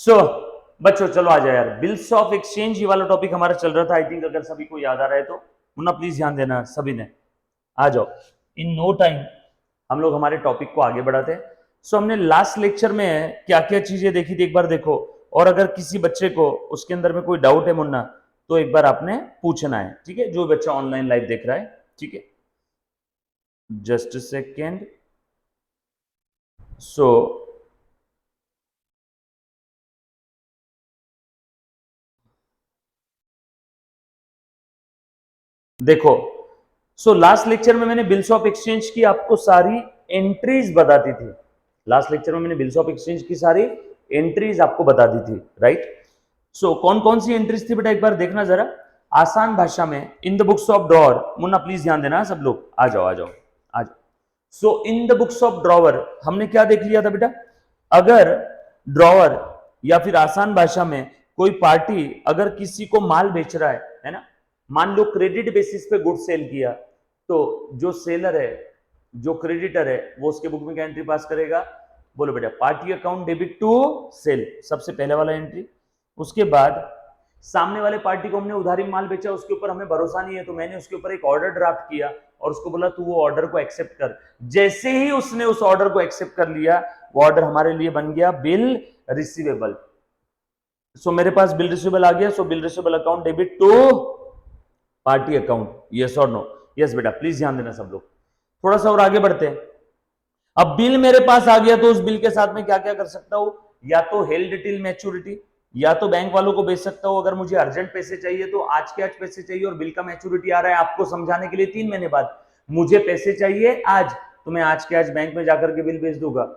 सो बच्चों चलो आ जाए यार, बिल्स ऑफ एक्सचेंज ये वाला टॉपिक हमारा चल रहा था। आई थिंक अगर सभी को याद आ रहा है तो मुन्ना प्लीज ध्यान देना सभी ने। आ जाओ, इन नो टाइम हम लोग हमारे टॉपिक को आगे बढ़ाते हैं। सो हमने लास्ट लेक्चर में क्या क्या चीजें देखी थी एक बार देखो, और अगर किसी बच्चे को उसके अंदर में कोई डाउट है मुन्ना तो एक बार आपने पूछना है, ठीक है? जो बच्चा ऑनलाइन लाइव देख रहा है, ठीक है? Just second. सो देखो, सो लास्ट लेक्चर में मैंने बिल्स ऑफ एक्सचेंज की आपको सारी एंट्रीज बता दी थी। लास्ट लेक्चर में मैंने बिल्स ऑफ एक्सचेंज की सारी एंट्रीज आपको बता दी थी, राइट? सो कौन कौन सी एंट्रीज थी बेटा एक बार देखना जरा आसान भाषा में। इन the books of drawer, Munna please ध्यान देना, सब लोग आ जाओ आ जाओ आ जाओ। So in the books of drawer हमने क्या देख लिया था बेटा? अगर ड्रॉवर या फिर आसान भाषा में कोई पार्टी अगर किसी को माल बेच रहा है ना, मान लो क्रेडिट बेसिस पे गुड सेल किया, तो जो सेलर है, जो क्रेडिटर है, वो उसके बुक में क्या एंट्री पास करेगा? बोलो बेटा, party account debit to sale, सबसे पहले वाला एंट्री। उसके बाद सामने वाले पार्टी को हमने उधारी माल बेचा, उसके ऊपर हमें भरोसा नहीं है, तो मैंने उसके ऊपर एक ऑर्डर ड्राफ्ट किया और उसको बोला तू वो ऑर्डर को एक्सेप्ट कर। जैसे ही उसने उस ऑर्डर को एक्सेप्ट कर लिया, वो ऑर्डर हमारे लिए बन गया बिल रिसीवेबल। सो मेरे पास बिल रिसीवेबल आ गया, so bill receivable account debit to party account. Yes और नो? यस बेटा, प्लीज ध्यान देना सब लोग। थोड़ा सा और आगे बढ़ते हैं। अब बिल मेरे पास आ गया, तो उस बिल के साथ में क्या क्या कर सकता हूं? या तो हेल्ड टिल मैच्योरिटी, या तो बैंक वालों को बेच सकता हूं अगर मुझे अर्जेंट पैसे चाहिए, तो आज के आज पैसे चाहिए और बिल का मैच्योरिटी आ रहा है आपको समझाने के लिए 3 महीने बाद, मुझे पैसे चाहिए आज, तो मैं आज के आज बैंक में जाकर के बिल बेच दूंगा।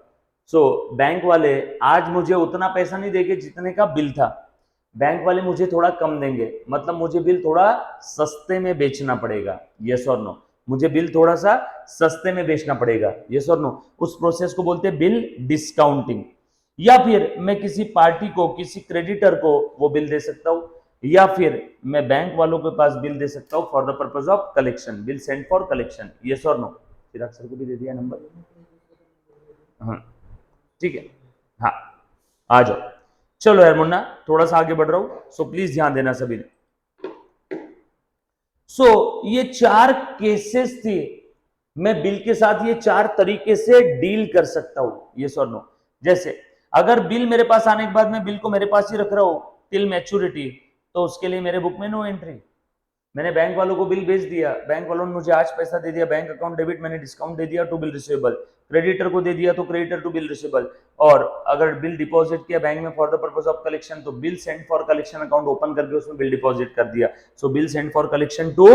सो बैंक वाले आज मुझे उतना पैसा नहीं देंगे जितने का बिल था, बैंक वाले मुझे थोड़ा कम देंगे, मतलब मुझे बिल थोड़ा सस्ते में बेचना पड़ेगा। यस और नो? मुझे बिल थोड़ा सा सस्ते में बेचना पड़ेगा। यस और नो? उस प्रोसेस को बोलते हैं बिल डिस्काउंटिंग। या फिर मैं किसी पार्टी को, किसी क्रेडिटर को वो बिल दे सकता हूं, या फिर मैं बैंक वालों के पास बिल दे सकता हूं for the purpose of collection, bill send for collection. Yes और नो? चिराग सर को भी दे दिया नंबर। हाँ ठीक है, हाँ आ जाओ। चलो यार मुन्ना, थोड़ा सा आगे बढ़ रहा हूं, सो प्लीज ध्यान देना सभी ने। सो ये 4 केसेस थी, मैं बिल के साथ ये 4 तरीके से डील कर सकता हूं। यस और नो? जैसे अगर बिल मेरे पास आने के बाद मैं बिल को मेरे पास ही रख रहा हूं टिल मैच्योरिटी, तो उसके लिए मेरे बुक में नो एंट्री। मैंने बैंक वालों को बिल भेज दिया, बैंक वालों ने मुझे आज पैसा दे दिया, बैंक अकाउंट डेबिट, मैंने डिस्काउंट दे दिया टू बिल रिसीवेबल। क्रेडिटर को दे दिया तो क्रेडिटर टू बिल रिसीवेबल। और अगर बिल डिपॉजिट किया बैंक में for the purpose of collection, तो bill send for collection account open करके उसमें बिल डिपॉजिट कर दिया। So bill send for collection to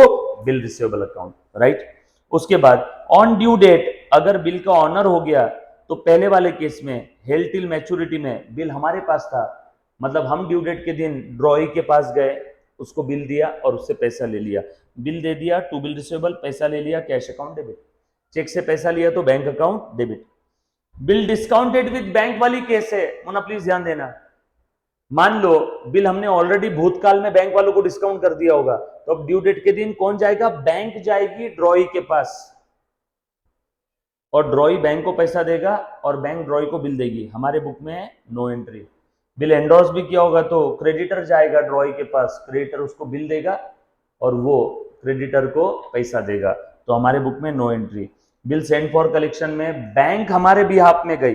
bill receivable account, right? उसके बाद ऑन ड्यू डेट अगर बिल का ऑनर हो गया, तो पहले वाले केस में हेल्ड टिल मैच्योरिटी में बिल हमारे पास था, मतलब हम ड्यू डेट के दिन ड्रॉई के पास गए, उसको बिल दिया और उससे पैसा ले लिया, बिल दे दिया टू बिल रिसीवेबल, पैसा ले लिया कैश अकाउंट डेबिट, चेक से पैसा लिया तो bank account debit. Bill discounted with bank वाली केस है, मुन्ना प्लीज ध्यान देना। मान लो बिल हमने ऑलरेडी भूतकाल में बैंक वालों को डिस्काउंट कर दिया होगा, तो अब ड्यू डेट के दिन कौन जाएगा? बैंक जाएगी ड्रॉई के पास, और ड्रॉई बैंक को पैसा देगा और बैंक ड्रॉई को बिल देगी, हमारे बुक में नो एंट्री। बिल एंडोर्स भी किया होगा तो क्रेडिटर जाएगा ड्रॉई के पास, क्रेडिटर उसको बिल देगा और वो क्रेडिटर को पैसा देगा, तो हमारे बुक में no entry. Bill send for collection में बैंक हमारे बिहाफ में गई,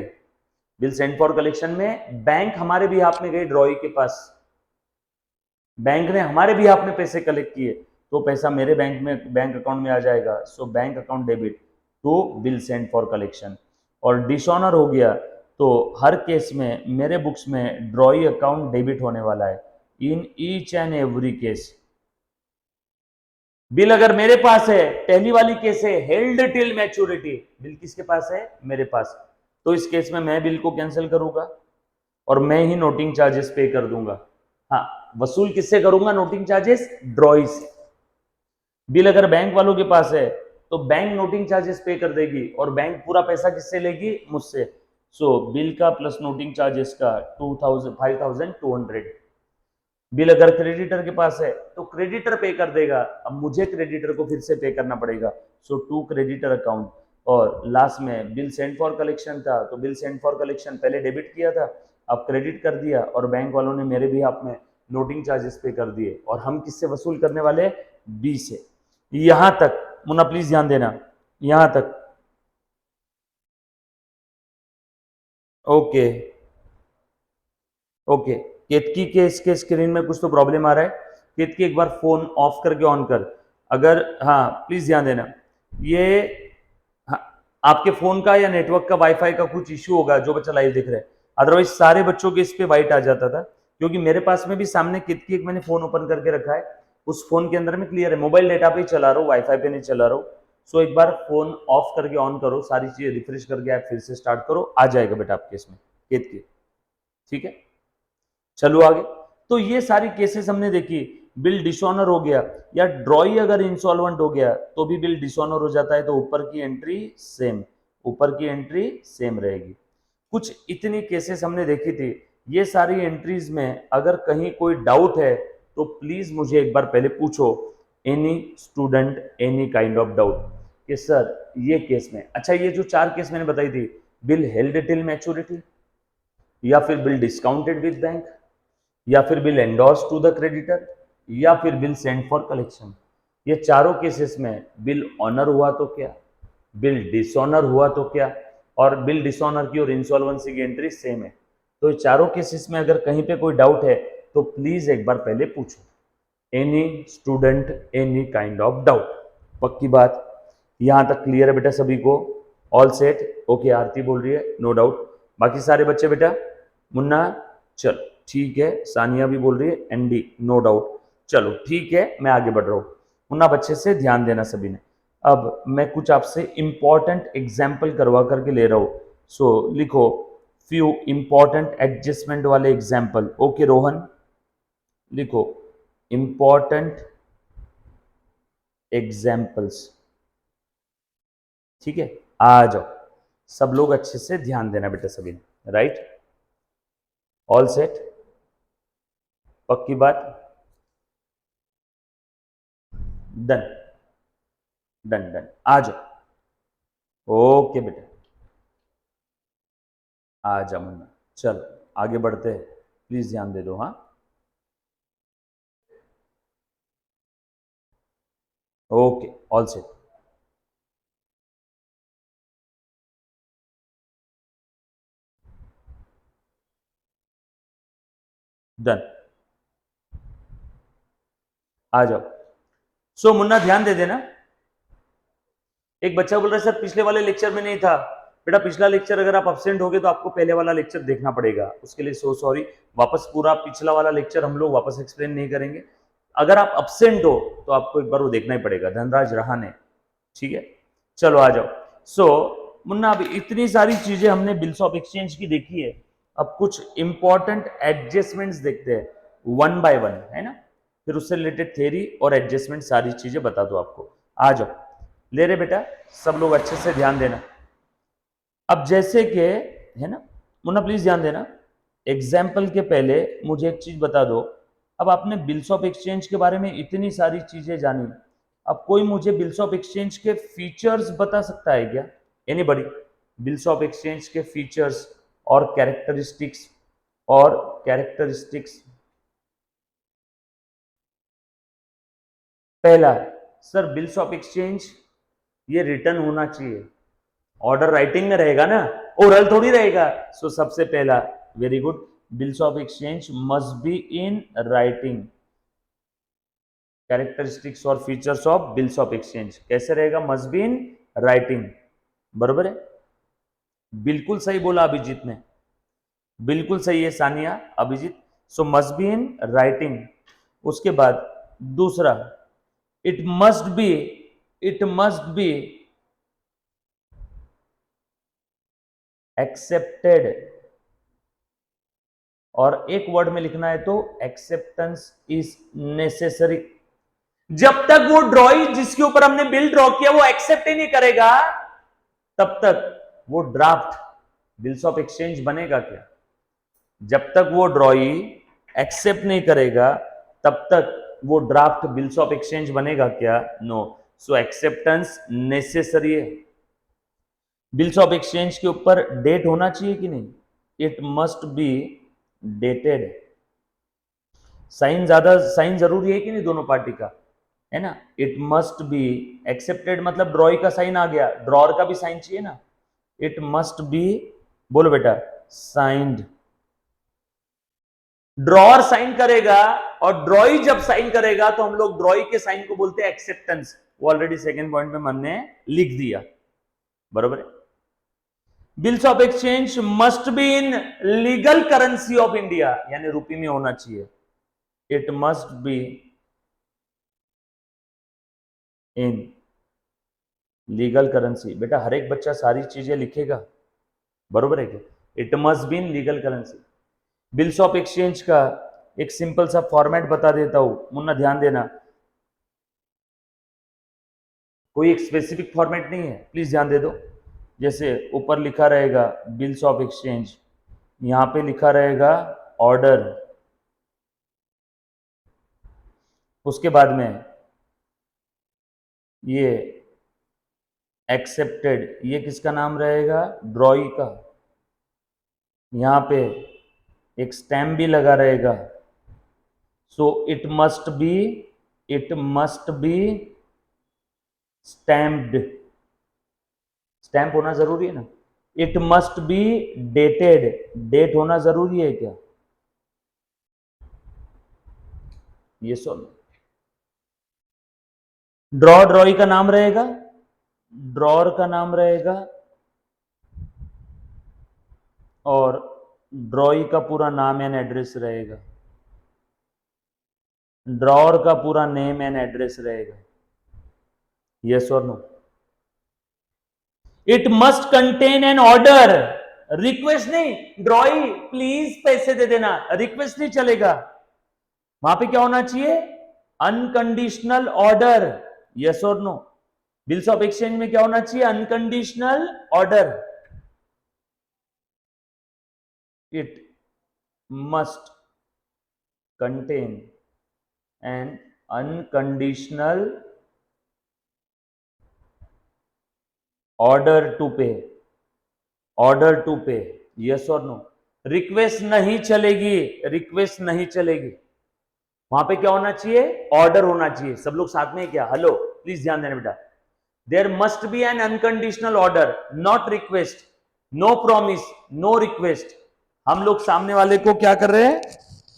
बिल सेंड फॉर कलेक्शन में बैंक हमारे बिहाफ में गई ड्रॉई के पास, बैंक ने हमारे बिहाफ में पैसे कलेक्ट किए, तो पैसा मेरे बैंक में, बैंक अकाउंट में आ जाएगा। So bank account debit to bill send for collection. और डिसऑनर हो गया तो हर केस में मेरे बुक्स में ड्रॉई अकाउंट डेबिट होने वाला है in each and every case. Bill अगर मेरे पास है, पहली वाली केस है हेल्ड टिल मैच्योरिटी, बिल किसके पास है? मेरे पास, तो इस केस में मैं बिल को कैंसिल करूंगा और मैं ही नोटिंग चार्जेस पे कर दूंगा। हाँ, वसूल किससे करूंगा नोटिंग चार्जेस? ड्रॉई से। बिल अगर बैंक वालों के पास है तो बैंक नोटिंग चार्जेस पे कर देगी और बैंक पूरा पैसा किससे लेगी? मुझसे। सो बिल का प्लस नोटिंग चार्जेस का 5200। बिल अगर क्रेडिटर के पास है तो क्रेडिटर पे कर देगा, अब मुझे क्रेडिटर को फिर से पे करना पड़ेगा, सो टू क्रेडिटर अकाउंट। और लास्ट में बिल सेंड फॉर कलेक्शन था, तो बिल सेंड फॉर कलेक्शन पहले डेबिट किया था, अब क्रेडिट कर दिया और बैंक वालों ने मेरे भी हाथ में लोडिंग चार्जेस पे कर दिए और हम किससे वसूल करने वाले? बी से। यहां तक मुन्ना प्लीज ध्यान देना, यहां तक ओके ओके। केतकी के इसके स्क्रीन में कुछ तो प्रॉब्लम आ रहा है। केतकी एक बार फोन ऑफ करके ऑन कर। अगर हाँ प्लीज ध्यान देना, ये हाँ, आपके फोन का या नेटवर्क का वाईफाई का कुछ इश्यू होगा जो बच्चा लाइव देख रहे हैं, अदरवाइज सारे बच्चों के इस पे वाइट आ जाता था, क्योंकि मेरे पास में भी सामने केतकी एक मैंने फोन ओपन करके रखा है, उस फोन के अंदर में क्लियर है, मोबाइल डेटा पे ही चला रहा हूँ, वाईफाई पे नहीं चला रहा हूँ। सो एक बार फोन ऑफ करके ऑन करो, सारी चीजें रिफ्रेश करके आप फिर से स्टार्ट करो, आ जाएगा बेटा आपके इसमें केतकी। ठीक है, चलो आगे। तो ये सारी केसेस हमने देखी। बिल डिसऑनर हो गया या ड्रॉई अगर इंसॉल्वेंट हो गया तो भी बिल डिसऑनर हो जाता है, तो ऊपर की एंट्री सेम, ऊपर की एंट्री सेम रहेगी। कुछ इतनी केसेस हमने देखी थी। ये सारी एंट्रीज में अगर कहीं कोई डाउट है तो प्लीज मुझे एक बार पहले पूछो, any student any kind of doubt कि सर ये केस में, अच्छा ये जो 4 केस मैंने बताई थी, बिल हेल्ड टिल मैच्योरिटी, या फिर बिल डिस्काउंटेड विद बैंक, या फिर bill endorse to the creditor, या फिर बिल सेंड फॉर कलेक्शन, ये चारों केसेस में बिल ऑनर हुआ तो क्या, बिल डिसऑनर हुआ तो क्या, और बिल डिसऑनर की और इंसॉल्वेंसी की एंट्री सेम है। तो ये चारों केसेस में अगर कहीं पे कोई डाउट है तो प्लीज एक बार पहले पूछो, any student any kind of doubt. पक्की बात, यहां तक क्लियर है बेटा सभी को? All set? ओके, आरती बोल रही है नो डाउट। बाकी सारे बच्चे बेटा, मुन्ना चलो ठीक है, सानिया भी बोल रही है एनडी नो डाउट, चलो ठीक है, मैं आगे बढ़ रहा हूं। मुन्ना बच्चे से ध्यान देना सभी ने। अब मैं कुछ आपसे इंपॉर्टेंट एग्जाम्पल करवा करके ले रहा हूं, सो लिखो फ्यू इंपॉर्टेंट एडजस्टमेंट वाले एग्जाम्पल। ओके रोहन, लिखो इंपॉर्टेंट एग्जाम्पल्स। ठीक है, आ जाओ सब लोग, अच्छे से ध्यान देना बेटा सभी ने। Right, all set? पक्की बात? डन डन डन, आ जाओ। ओके बेटा, आ जा मुन्ना, चल आगे बढ़ते हैं, प्लीज ध्यान दे दो। हाँ ओके, ऑल सेट। डन, आ जाओ। सो मुन्ना ध्यान दे देना। एक बच्चा बोल रहा है सर पिछले वाले लेक्चर में नहीं था। बेटा पिछला लेक्चर अगर आप अब्सेंट हो गए तो आपको पहले वाला लेक्चर देखना पड़ेगा, उसके लिए सो सॉरी। वापस पूरा पिछला वाला लेक्चर हम लोग वापस एक्सप्लेन नहीं करेंगे। अगर आप अब्सेंट हो तो आपको एक बार वो देखना ही पड़ेगा, धनराज रहाने। ठीक है, चलो आ जाओ। सो मुन्ना अब इतनी सारी चीजें हमने बिल्स ऑफ एक्सचेंज की देखी है, अब कुछ इंपॉर्टेंट एडजस्टमेंट्स देखते हैं वन बाय वन, है ना, फिर उससे रिलेटेड थ्योरी और एडजस्टमेंट सारी चीजें बता दो आपको। आ जाओ, ले रहे बेटा सब लोग, अच्छे से ध्यान देना। अब जैसे कि, है ना मुन्ना प्लीज ध्यान देना, एग्जाम्पल के पहले मुझे एक चीज बता दो। अब आपने बिल्स ऑफ एक्सचेंज के बारे में इतनी सारी चीजें जानी, अब कोई मुझे बिल्स ऑफ एक्सचेंज के फीचर्स बता सकता है क्या? एनीबॉडी? बिल्स ऑफ एक्सचेंज के फीचर्स और कैरेक्टरिस्टिक्स, और कैरेक्टरिस्टिक्स। पहला, सर बिल्स ऑफ एक्सचेंज ये रिटर्न होना चाहिए, ऑर्डर राइटिंग में रहेगा ना, ओरल थोड़ी रहेगा। सो सबसे पहला, very good, bills of exchange must be in writing. Characteristics और features of bills of exchange कैसे रहेगा? मस्ट बी इन राइटिंग, बरोबर है? बिल्कुल सही बोला अभिजीत ने, बिल्कुल सही है Sania, Abhijeet. So must be in writing. उसके बाद दूसरा, it must be, it must be accepted, और एक वर्ड में लिखना है तो एक्सेप्टेंस इज नेसेसरी। जब तक वो ड्रॉई जिसके ऊपर हमने बिल ड्रॉ किया वो एक्सेप्ट ही नहीं करेगा, तब तक वो ड्राफ्ट बिल्स ऑफ एक्सचेंज बनेगा क्या? जब तक वो ड्रॉई एक्सेप्ट नहीं करेगा तब तक वो ड्राफ्ट बिल्स ऑफ एक्सचेंज बनेगा क्या? नो। सो एक्सेप्टेंस नेसेसरी है। बिल्स ऑफ एक्सचेंज के ऊपर डेट होना चाहिए कि नहीं? It must be dated. Sign जरूरी है कि नहीं दोनों पार्टी का, है ना। इट मस्ट बी एक्सेप्टेड मतलब ड्रॉई का साइन आ गया, ड्रॉर का भी साइन चाहिए ना। इट मस्ट बी, बोलो बेटा, साइंड। ड्रॉर साइन करेगा और ड्रॉई जब साइन करेगा तो हम लोग ड्रॉई के साइन को बोलते हैं एक्सेप्टेंस। वो ऑलरेडी सेकंड पॉइंट में हमने लिख दिया, बरोबर है। Bills of exchange must be in legal currency of India, यानी रुपये में होना चाहिए। It must be in legal currency. बेटा हर एक बच्चा सारी चीजें लिखेगा, बरोबर है क्या। It must be in legal currency. Bills of exchange का एक सिंपल सा फॉर्मेट बता देता हूं, मुन्ना ध्यान देना। कोई एक स्पेसिफिक फॉर्मेट नहीं है, प्लीज ध्यान दे दो। जैसे ऊपर लिखा रहेगा बिल्स ऑफ एक्सचेंज, यहां पे लिखा रहेगा ऑर्डर, उसके बाद में ये एक्सेप्टेड, ये किसका नाम रहेगा, ड्रॉई का। यहां पे एक स्टैम्प भी लगा रहेगा। So it must be stamped. Stamp होना जरूरी है ना। It must be dated, date होना जरूरी है क्या, ये सुन। ड्रॉई का नाम रहेगा, ड्रॉर का नाम रहेगा, और ड्रॉई का पूरा नाम एंड एड्रेस रहेगा। ड्रॉर का पूरा नेम एंड एड्रेस रहेगा, यस और no. It must contain an order, request नहीं, ड्रॉई प्लीज पैसे दे देना, रिक्वेस्ट नहीं चलेगा। वहां पे क्या होना चाहिए, अनकंडीशनल ऑर्डर, यस और नो। बिल्स ऑफ एक्सचेंज में क्या होना चाहिए, unconditional order. It must contain an unconditional order to pay, order to pay, yes और नो। रिक्वेस्ट नहीं चलेगी, रिक्वेस्ट नहीं चलेगी। वहां पे क्या होना चाहिए, ऑर्डर होना चाहिए। सब लोग साथ में क्या, हेलो प्लीज ध्यान देना बेटा। There must be an unconditional order, not request, no promise, no request. हम लोग सामने वाले को क्या कर रहे हैं,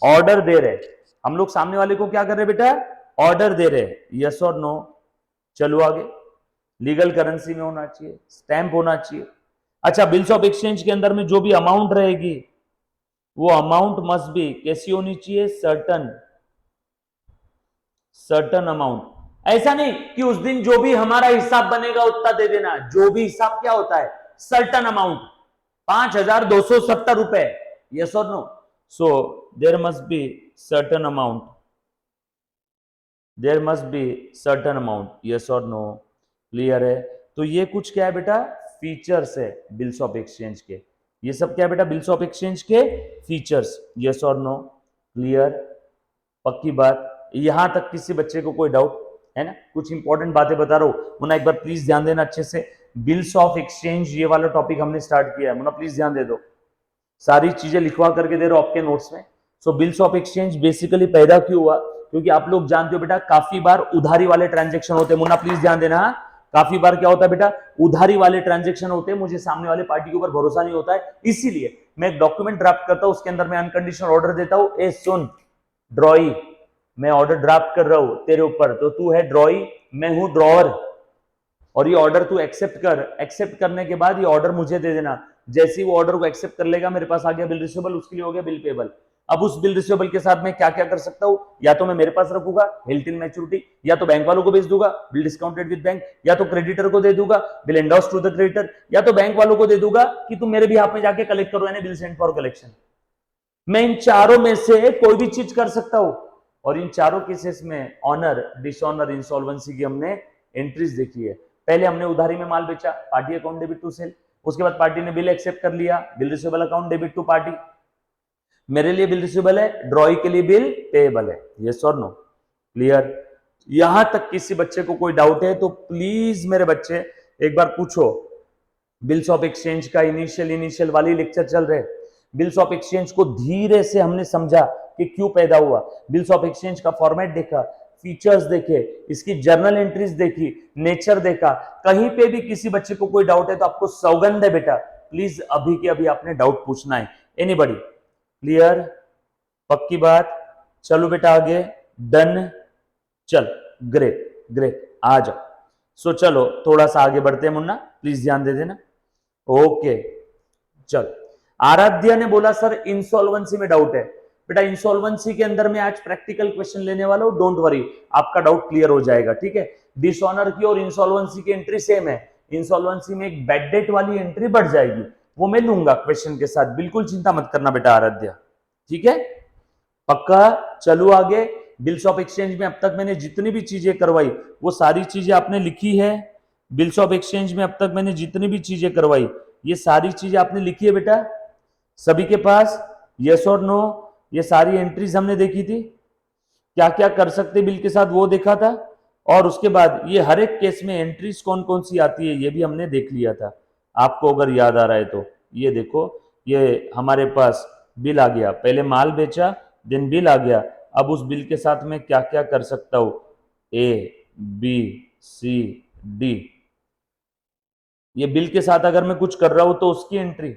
ऑर्डर दे रहे हैं। हम लोग सामने वाले को क्या कर रहे हैं बेटा, ऑर्डर दे रहे हैं, यस और नो। चलो आगे, लीगल करेंसी में होना चाहिए, स्टैंप होना चाहिए। अच्छा, बिल्स ऑफ एक्सचेंज के अंदर में जो भी अमाउंट रहेगी वो अमाउंट मस्ट बी कैसी होनी चाहिए, सर्टन अमाउंट। ऐसा नहीं कि उस दिन जो भी हमारा हिसाब बनेगा उतना दे देना, जो भी हिसाब क्या होता है, सर्टन अमाउंट। 5,270 रुपए, यस और no. So there must be certain amount, there must be certain amount, yes और नो। क्लियर है। तो ये कुछ क्या है बेटा, फीचर्स है बिल्स ऑफ एक्सचेंज के। ये सब क्या है बेटा, बिल्स ऑफ एक्सचेंज के फीचर्स, यस और नो। क्लियर, पक्की बात। यहां तक किसी बच्चे को कोई डाउट है ना, कुछ इंपॉर्टेंट बातें बता रहा हूं। मुन्ना एक बार प्लीज ध्यान देना अच्छे से। बिल्स ऑफ एक्सचेंज ये वाला टॉपिक हमने स्टार्ट किया है, मुन्ना प्लीज ध्यान दे दो। सारी चीजें लिखवा करके दे रहा हूं आपके नोट्स में। सो बिल्स ऑफ एक्सचेंज बेसिकली पैदा क्यों हुआ, क्योंकि आप लोग जानते हो बेटा काफी बार उधारी वाले ट्रांजेक्शन होते हैं। मुन्ना प्लीज ध्यान देना, काफी बार क्या होता है बेटा, उधारी वाले ट्रांजेक्शन होते हैं। मुझे सामने वाले पार्टी के ऊपर भरोसा नहीं होता है, इसीलिए मैं एक डॉक्यूमेंट ड्राफ्ट करता हूं, उसके अंदर मैं अनकंडीशनल ऑर्डर देता हूं। ए सुन ड्रॉई, मैं ऑर्डर ड्राफ्ट कर रहा हूं तेरे ऊपर, तो तू है ड्रॉई, मैं हूं ड्रॉअर, और ये ऑर्डर तू एक्सेप्ट कर। एक्सेप्ट करने के बाद ये ऑर्डर मुझे दे देना। जैसे ही वो ऑर्डर को एक्सेप्ट कर लेगा, मेरे पास आ गया बिल रिसीवेबल, उसके लिए हो गया बिल पेबल। अब उस बिल रिसीवेबल के साथ मैं क्या क्या कर सकता हूं, या तो मैं मेरे पास रखूंगा हिल टिल मैच्योरिटी, या तो बैंक वालों को भेज दूंगा बिल डिस्काउंटेड विद बैंक, या तो क्रेडिटर को दे दूंगा bill endorse to the creditor, या तो बैंक वालों को दे दूंगा कि तुम मेरे बिहाफ में जाके कलेक्ट करो, यानी बिल सेंड फॉर कलेक्शन। मैं इन चारों में से कोई भी चीज कर सकता हूं। और इन चारों केसेस में ऑनर, डिसऑनर, इंसॉल्वेंसी की हमने एंट्रीज देखी है। पहले हमने उधारी में माल बेचा, party account debit to sale. उसके बाद पार्टी ने बिल एक्सेप्ट कर लिया, bill receivable account debit to party. मेरे लिए बिल रिसीवेबल है, ड्रॉई के लिए बिल पेएबल है, यस और नो। क्लियर। यहां तक किसी बच्चे को कोई डाउट है तो प्लीज मेरे बच्चे एक बार पूछो। बिल्स ऑफ एक्सचेंज का इनिशियल वाली लेक्चर चल रहे। बिल्स ऑफ एक्सचेंज को धीरे से हमने समझा कि क्यों पैदा हुआ, बिल्स ऑफ एक्सचेंज का फॉर्मेट देखा, फीचर्स देखे, इसकी जर्नल एंट्रीज देखी, नेचर देखा। कहीं पे भी किसी बच्चे को कोई डाउट है तो आपको सौगंध है बेटा, प्लीज अभी के अभी आपने डाउट पूछना है। Anybody clear? पक्की बात? चलो बेटा आगे, डन, चल ग्रेट ग्रेट, आ जाओ। सो चलो थोड़ा सा आगे बढ़ते हैं मुन्ना, प्लीज ध्यान दे देना। ओके चल, आराध्या ने बोला सर इंसॉल्वेंसी में डाउट है। बेटा इंसॉल्वेंसी के अंदर मैं आज प्रैक्टिकल क्वेश्चन लेने वाला हूं, डोंट वरी, आपका डाउट क्लियर हो जाएगा, ठीक है। डिसऑनर की और इंसॉल्वेंसी की एंट्री सेम है। इंसॉल्वेंसी में एक बैड डेट वाली एंट्री बढ़ जाएगी, वो मैं लूंगा क्वेश्चन के साथ, बिल्कुल चिंता मत करना बेटा आराध्या, ठीक है पक्का। चलो आगे, बिल्स ऑफ एक्सचेंज में अब तक मैंने जितनी भी चीजें करवाई वो सारी चीजें आपने लिखी है। बिल्स ऑफ एक्सचेंज में अब तक मैंने जितनी भी चीजें करवाई ये सारी चीजें आपने लिखी है बेटा सभी के पास, यस और नो। ये सारी एंट्रीज हमने देखी थी, क्या क्या कर सकते बिल के साथ वो देखा था, और उसके बाद ये हर एक केस में एंट्रीज कौन कौन सी आती है ये भी हमने देख लिया था। आपको अगर याद आ रहा है तो ये देखो, ये हमारे पास बिल आ गया, पहले माल बेचा देन बिल आ गया। अब उस बिल के साथ मैं क्या क्या कर सकता हूं, ए बी सी डी, ये बिल के साथ अगर मैं कुछ कर रहा हूं तो उसकी एंट्री,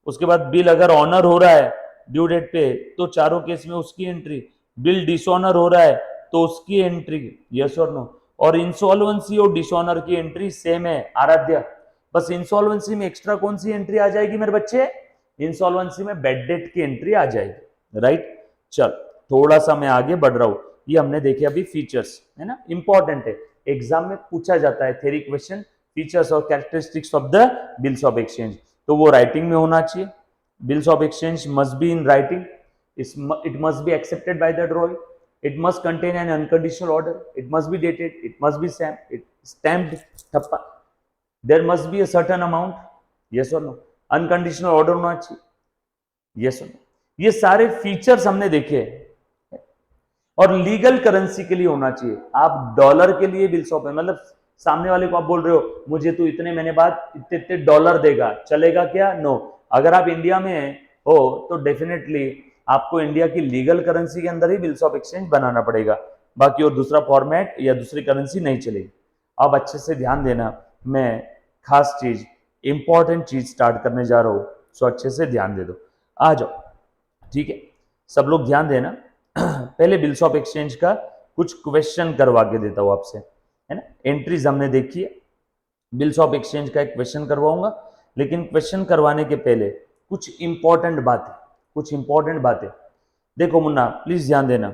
उसके बाद बिल अगर ऑनर हो रहा है ड्यू डेट पे तो चारों केस में उसकी एंट्री, बिल डिसऑनर हो रहा है तो उसकी एंट्री, यस और नो। और इंसॉल्वेंसी और डिसऑनर की एंट्री सेम है आराध्या, बस इंसॉल्वेंसी में एक्स्ट्रा कौन सी एंट्री आ जाएगी मेरे बच्चे, इंसॉल्वेंसी में बैड डेट की एंट्री आ जाएगी, राइट। चल थोड़ा सा मैं आगे बढ़ रहा हूं, ये हमने देखे अभी फीचर्स, है ना, इंपॉर्टेंट है, एग्जाम में पूछा जाता है थ्योरी क्वेश्चन, फीचर्स और characteristics of the bills of exchange, तो वो राइटिंग में होना चाहिए। Bills of exchange must be in writing, it must be accepted by the drawing, it must contain an unconditional order, it must be dated, it must be stamped thappa, there must be a certain amount, yes or no, unconditional order होना चाहिए, yes or no। ये सारे features हमने देखे, और legal currency के लिए होना चाहिए। आप डॉलर के लिए बिल्स ऑफ, मतलब सामने वाले को आप बोल रहे हो मुझे तो इतने महीने बाद इतने इतने डॉलर देगा, चलेगा क्या? नो। अगर आप इंडिया में हो तो डेफिनेटली आपको इंडिया की लीगल करेंसी के अंदर ही बिल्स ऑफ एक्सचेंज बनाना पड़ेगा, बाकी और दूसरा फॉर्मेट या दूसरी करेंसी नहीं चलेगी। अब अच्छे से ध्यान देना, मैं खास चीज इंपॉर्टेंट चीज स्टार्ट करने जा रहा हूं, सो अच्छे से ध्यान दे दो, आ जाओ, ठीक है सब लोग ध्यान देना। पहले बिल्स ऑफ एक्सचेंज का कुछ क्वेश्चन करवा के देता हूं आपसे, है ना। एंट्रीज हमने देखी है, बिल्स ऑफ एक्सचेंज का एक क्वेश्चन करवाऊंगा, लेकिन क्वेश्चन करवाने के पहले कुछ इंपॉर्टेंट बातें, कुछ इंपॉर्टेंट बातें देखो मुन्ना, प्लीज ध्यान देना,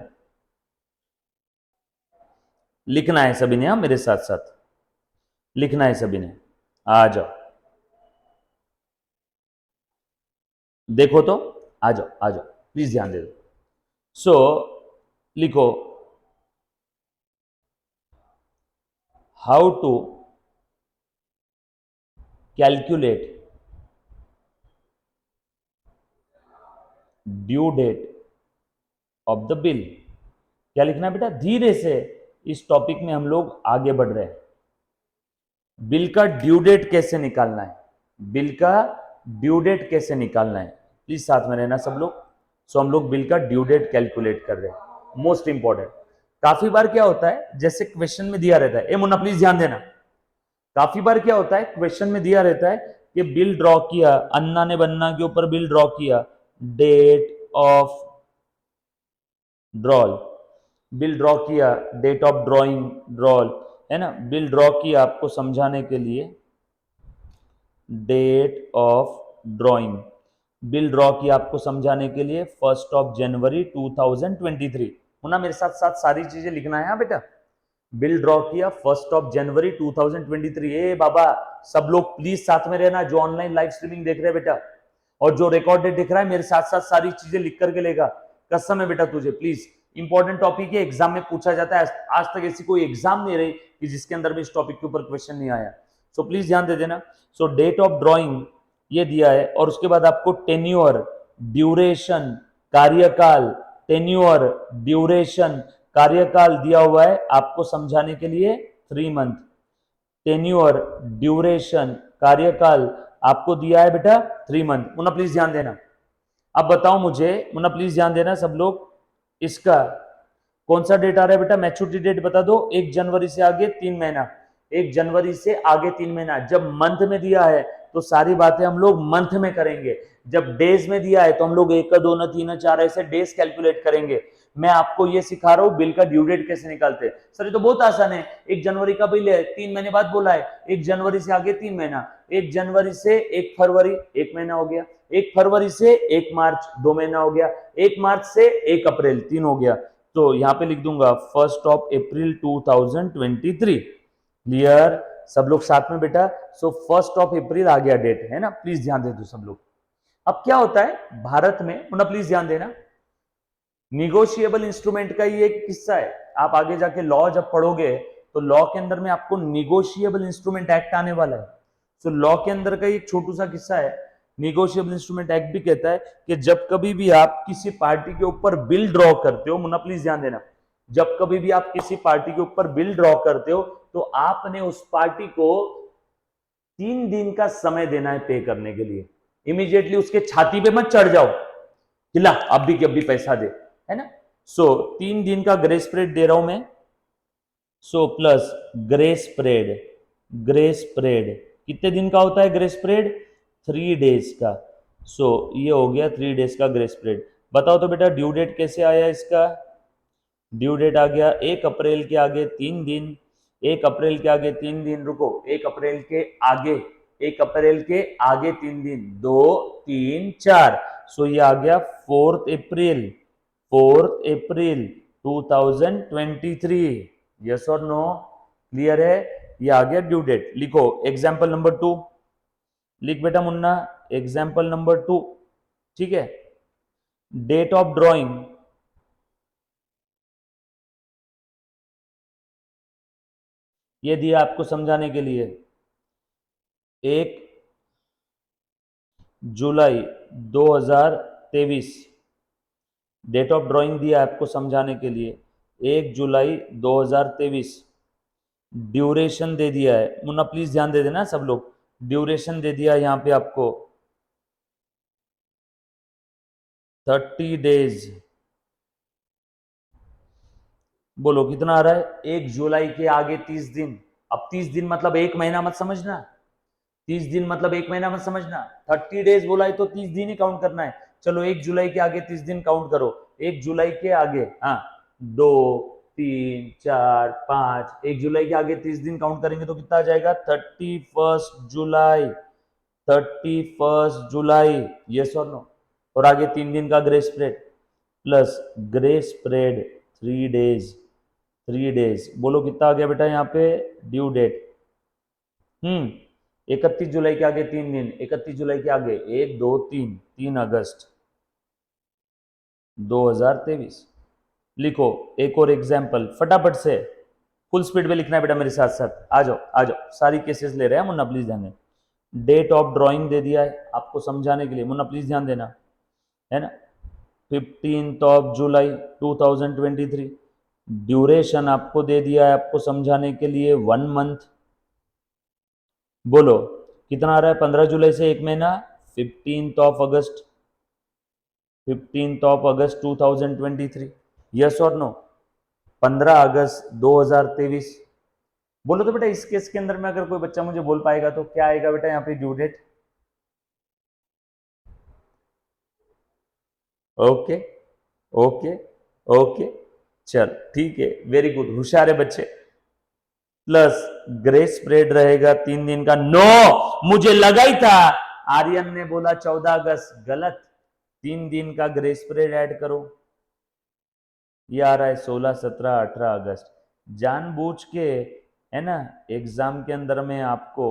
लिखना है सभी ने, हाँ मेरे साथ साथ लिखना है सभी ने, आ जाओ, देखो तो आ जाओ आ जाओ, प्लीज ध्यान दे दो। सो लिखो, how to calculate due date of the bill. क्या लिखना है बेटा? धीरे से इस टॉपिक में हम लोग आगे बढ़ रहे हैं। बिल का ड्यू डेट कैसे निकालना है, बिल का ड्यू डेट कैसे निकालना है, प्लीज साथ में रहना सब लोग। सो हम लोग बिल का ड्यू डेट कैलकुलेट कर रहे हैं, मोस्ट इंपॉर्टेंट। काफी बार क्या होता है, जैसे क्वेश्चन में दिया रहता है, ए मुन्ना प्लीज ध्यान देना, काफी बार क्या होता है क्वेश्चन में दिया रहता है कि बिल ड्रॉ किया, अन्ना ने बन्ना के ऊपर बिल ड्रॉ किया, date of drawl, bill draw किया, डेट ऑफ ड्रॉइंग ड्रॉल, है ना, बिल ड्रॉ किया आपको समझाने के लिए, date of drawing, bill draw किया आपको समझाने के लिए 1 जनवरी 2023। होना मेरे साथ साथ सारी चीजें लिखना है, हाँ बेटा। बिल ड्रॉ किया 1 जनवरी 2023। ए बाबा सब लोग प्लीज साथ में रहना, जो ऑनलाइन लाइव स्ट्रीमिंग देख रहे हैं बेटा, और जो रिकॉर्डेड दिख रहा है मेरे साथ साथ सारी चीजें लिख करके लेगा, कसम है बेटा तुझे, प्लीज इंपॉर्टेंट टॉपिक है, एग्जाम में पूछा जाता है, आज तक ऐसी कोई एग्जाम नहीं रही कि जिसके अंदर में इस टॉपिक के ऊपर क्वेश्चन नहीं आया। सो प्लीज ध्यान दे देना। सो डेट ऑफ ड्रॉइंग ये दिया है, और उसके बाद आपको टेन्योर, ड्यूरेशन, कार्यकाल, टेन्योर, ड्यूरेशन, कार्यकाल दिया हुआ है आपको समझाने के लिए 3 मंथ, टेन्योर, ड्यूरेशन, कार्यकाल आपको दिया है बेटा 3 मंथ। पुनः प्लीज ध्यान देना, अब बताओ मुझे, मुन्ना प्लीज ध्यान देना सब लोग, इसका कौन सा डेट आ रहा है बेटा, मैच्योरिटी डेट बता दो। 1 जनवरी से आगे 3 महीना, 1 जनवरी से आगे 3 महीना। जब मंथ में दिया है तो सारी बातें हम लोग मंथ में करेंगे, जब डेज में दिया है तो हम लोग 1 2 3 4 ऐसे डेज कैलकुलेट करेंगे। मैं आपको ये सिखा रहा हूं बिल का ड्यू डेट कैसे निकालते हैं। सर ये तो बहुत आसान है, 1 जनवरी का बिल है, 3 महीने बाद बोला है, 1 जनवरी से आगे 3 महीना, 1 जनवरी से 1 फरवरी 1 महीना हो गया, 1 फरवरी से 1 मार्च 2 महीना हो गया, 1 मार्च से 1 अप्रैल 3 हो गया। तो यहां पे लिख दूंगा 1 अप्रैल 2023। क्लियर सब लोग साथ में बेटा। सो 1 अप्रैल आ गया डेट, है ना, प्लीज ध्यान दे दो सब लोग। अब क्या होता है भारत में, मुन्ना प्लीज ध्यान देना, निगोशिएबल इंस्ट्रूमेंट का ये एक किस्सा है। आप आगे जाके लॉ जब पढ़ोगे तो लॉ के अंदर में आपको निगोशिएबल इंस्ट्रूमेंट एक्ट आने वाला है। तो लॉ के अंदर का एक छोटू सा किस्सा है, निगोशिएबल इंस्ट्रूमेंट एक्ट भी कहता है कि जब कभी भी आप किसी पार्टी के ऊपर बिल ड्रॉ करते हो, मुन्ना प्लीज ध्यान देना, जब कभी भी आप किसी पार्टी के ऊपर बिल ड्रॉ करते हो तो आपने उस पार्टी को 3 दिन का समय देना है पे करने के लिए। इमीडिएटली उसके छाती पे मत चढ़ जाओ कि ला अब भी पैसा दे, है ना। सो 3 दिन का ग्रेस पीरियड दे रहा हूं मैं। So plus grace period, grace period कितने दिन का होता है ग्रेस पीरियड, 3 डेज का। सो ये हो गया 3 डेज का ग्रेस पीरियड। बताओ तो बेटा ड्यू डेट कैसे आया इसका, ड्यू डेट आ गया 1 अप्रैल के आगे 3 दिन, 1 अप्रैल के आगे 3 दिन, रुको 1 अप्रैल के आगे, 1 अप्रैल के आगे 3 दिन, 2 3 4। सो ये आ गया 4 अप्रैल, 4 अप्रैल 2023। यस और नो, क्लियर है, ये आ गया ड्यू डेट। लिखो एग्जाम्पल नंबर 2, लिख बेटा मुन्ना एग्जाम्पल नंबर 2, ठीक है। डेट ऑफ ड्रॉइंग, ये दिया आपको समझाने के लिए, 1 जुलाई 2023 डेट ऑफ ड्राइंग दिया आपको समझाने के लिए, 1 जुलाई 2023। ड्यूरेशन दे दिया है, मुन्ना प्लीज ध्यान दे देना सब लोग, ड्यूरेशन दे दिया है यहां पे आपको 30 डेज। बोलो कितना आ रहा है, 1 जुलाई के आगे 30 दिन। अब 30 दिन मतलब 1 महीना मत समझना, 30 दिन मतलब 1 महीना मत समझना, 30 डेज बोला है तो 30 दिन ही काउंट करना है। चलो 1 जुलाई के आगे 30 दिन काउंट करो, 1 जुलाई के आगे, हाँ 2 3 4 5, 1 जुलाई के आगे 30 दिन काउंट करेंगे तो कितना आ जाएगा, 31 जुलाई, 31 जुलाई। यस और नो, और आगे 3 दिन का grace period, plus grace period 3 days, 3 days. बोलो कितना आ गया बेटा यहाँ पे ड्यू डेट, 31 जुलाई के आगे 3 दिन, 31 जुलाई के आगे 1 2 3, 3 अगस्त 2023। लिखो एक और एग्जाम्पल फटाफट से, फुल स्पीड में लिखना है बेटा मेरे साथ साथ, आ जाओ आ जाओ, सारी केसेस ले रहे हैं मुन्ना प्लीज ध्यान देना। डेट ऑफ ड्राइंग दे दिया है आपको समझाने के लिए, मुन्ना प्लीज ध्यान देना, है ना, 15 जुलाई 2023। ड्यूरेशन आपको दे दिया है आपको समझाने के लिए 1 मंथ। बोलो कितना आ रहा है, 15 जुलाई से 1 महीना, 15 अगस्त, 15 अगस्त 2023। यस और नो, 15 अगस्त 2023। बोलो तो बेटा इस केस के अंदर में अगर कोई बच्चा मुझे बोल पाएगा तो क्या आएगा बेटा यहाँ पे due date. Okay okay okay, चल ठीक है, वेरी गुड, होशियार है बच्चे। प्लस ग्रेस पीरियड रहेगा 3 दिन का। नो, मुझे लगा ही था, आर्यन ने बोला 14 अगस्त, गलत, 3 दिन का ग्रेस पीरियड ऐड करो, ये आ रहा है 16 17 18 अगस्त। जानबूझ के, है ना, एग्जाम के अंदर में आपको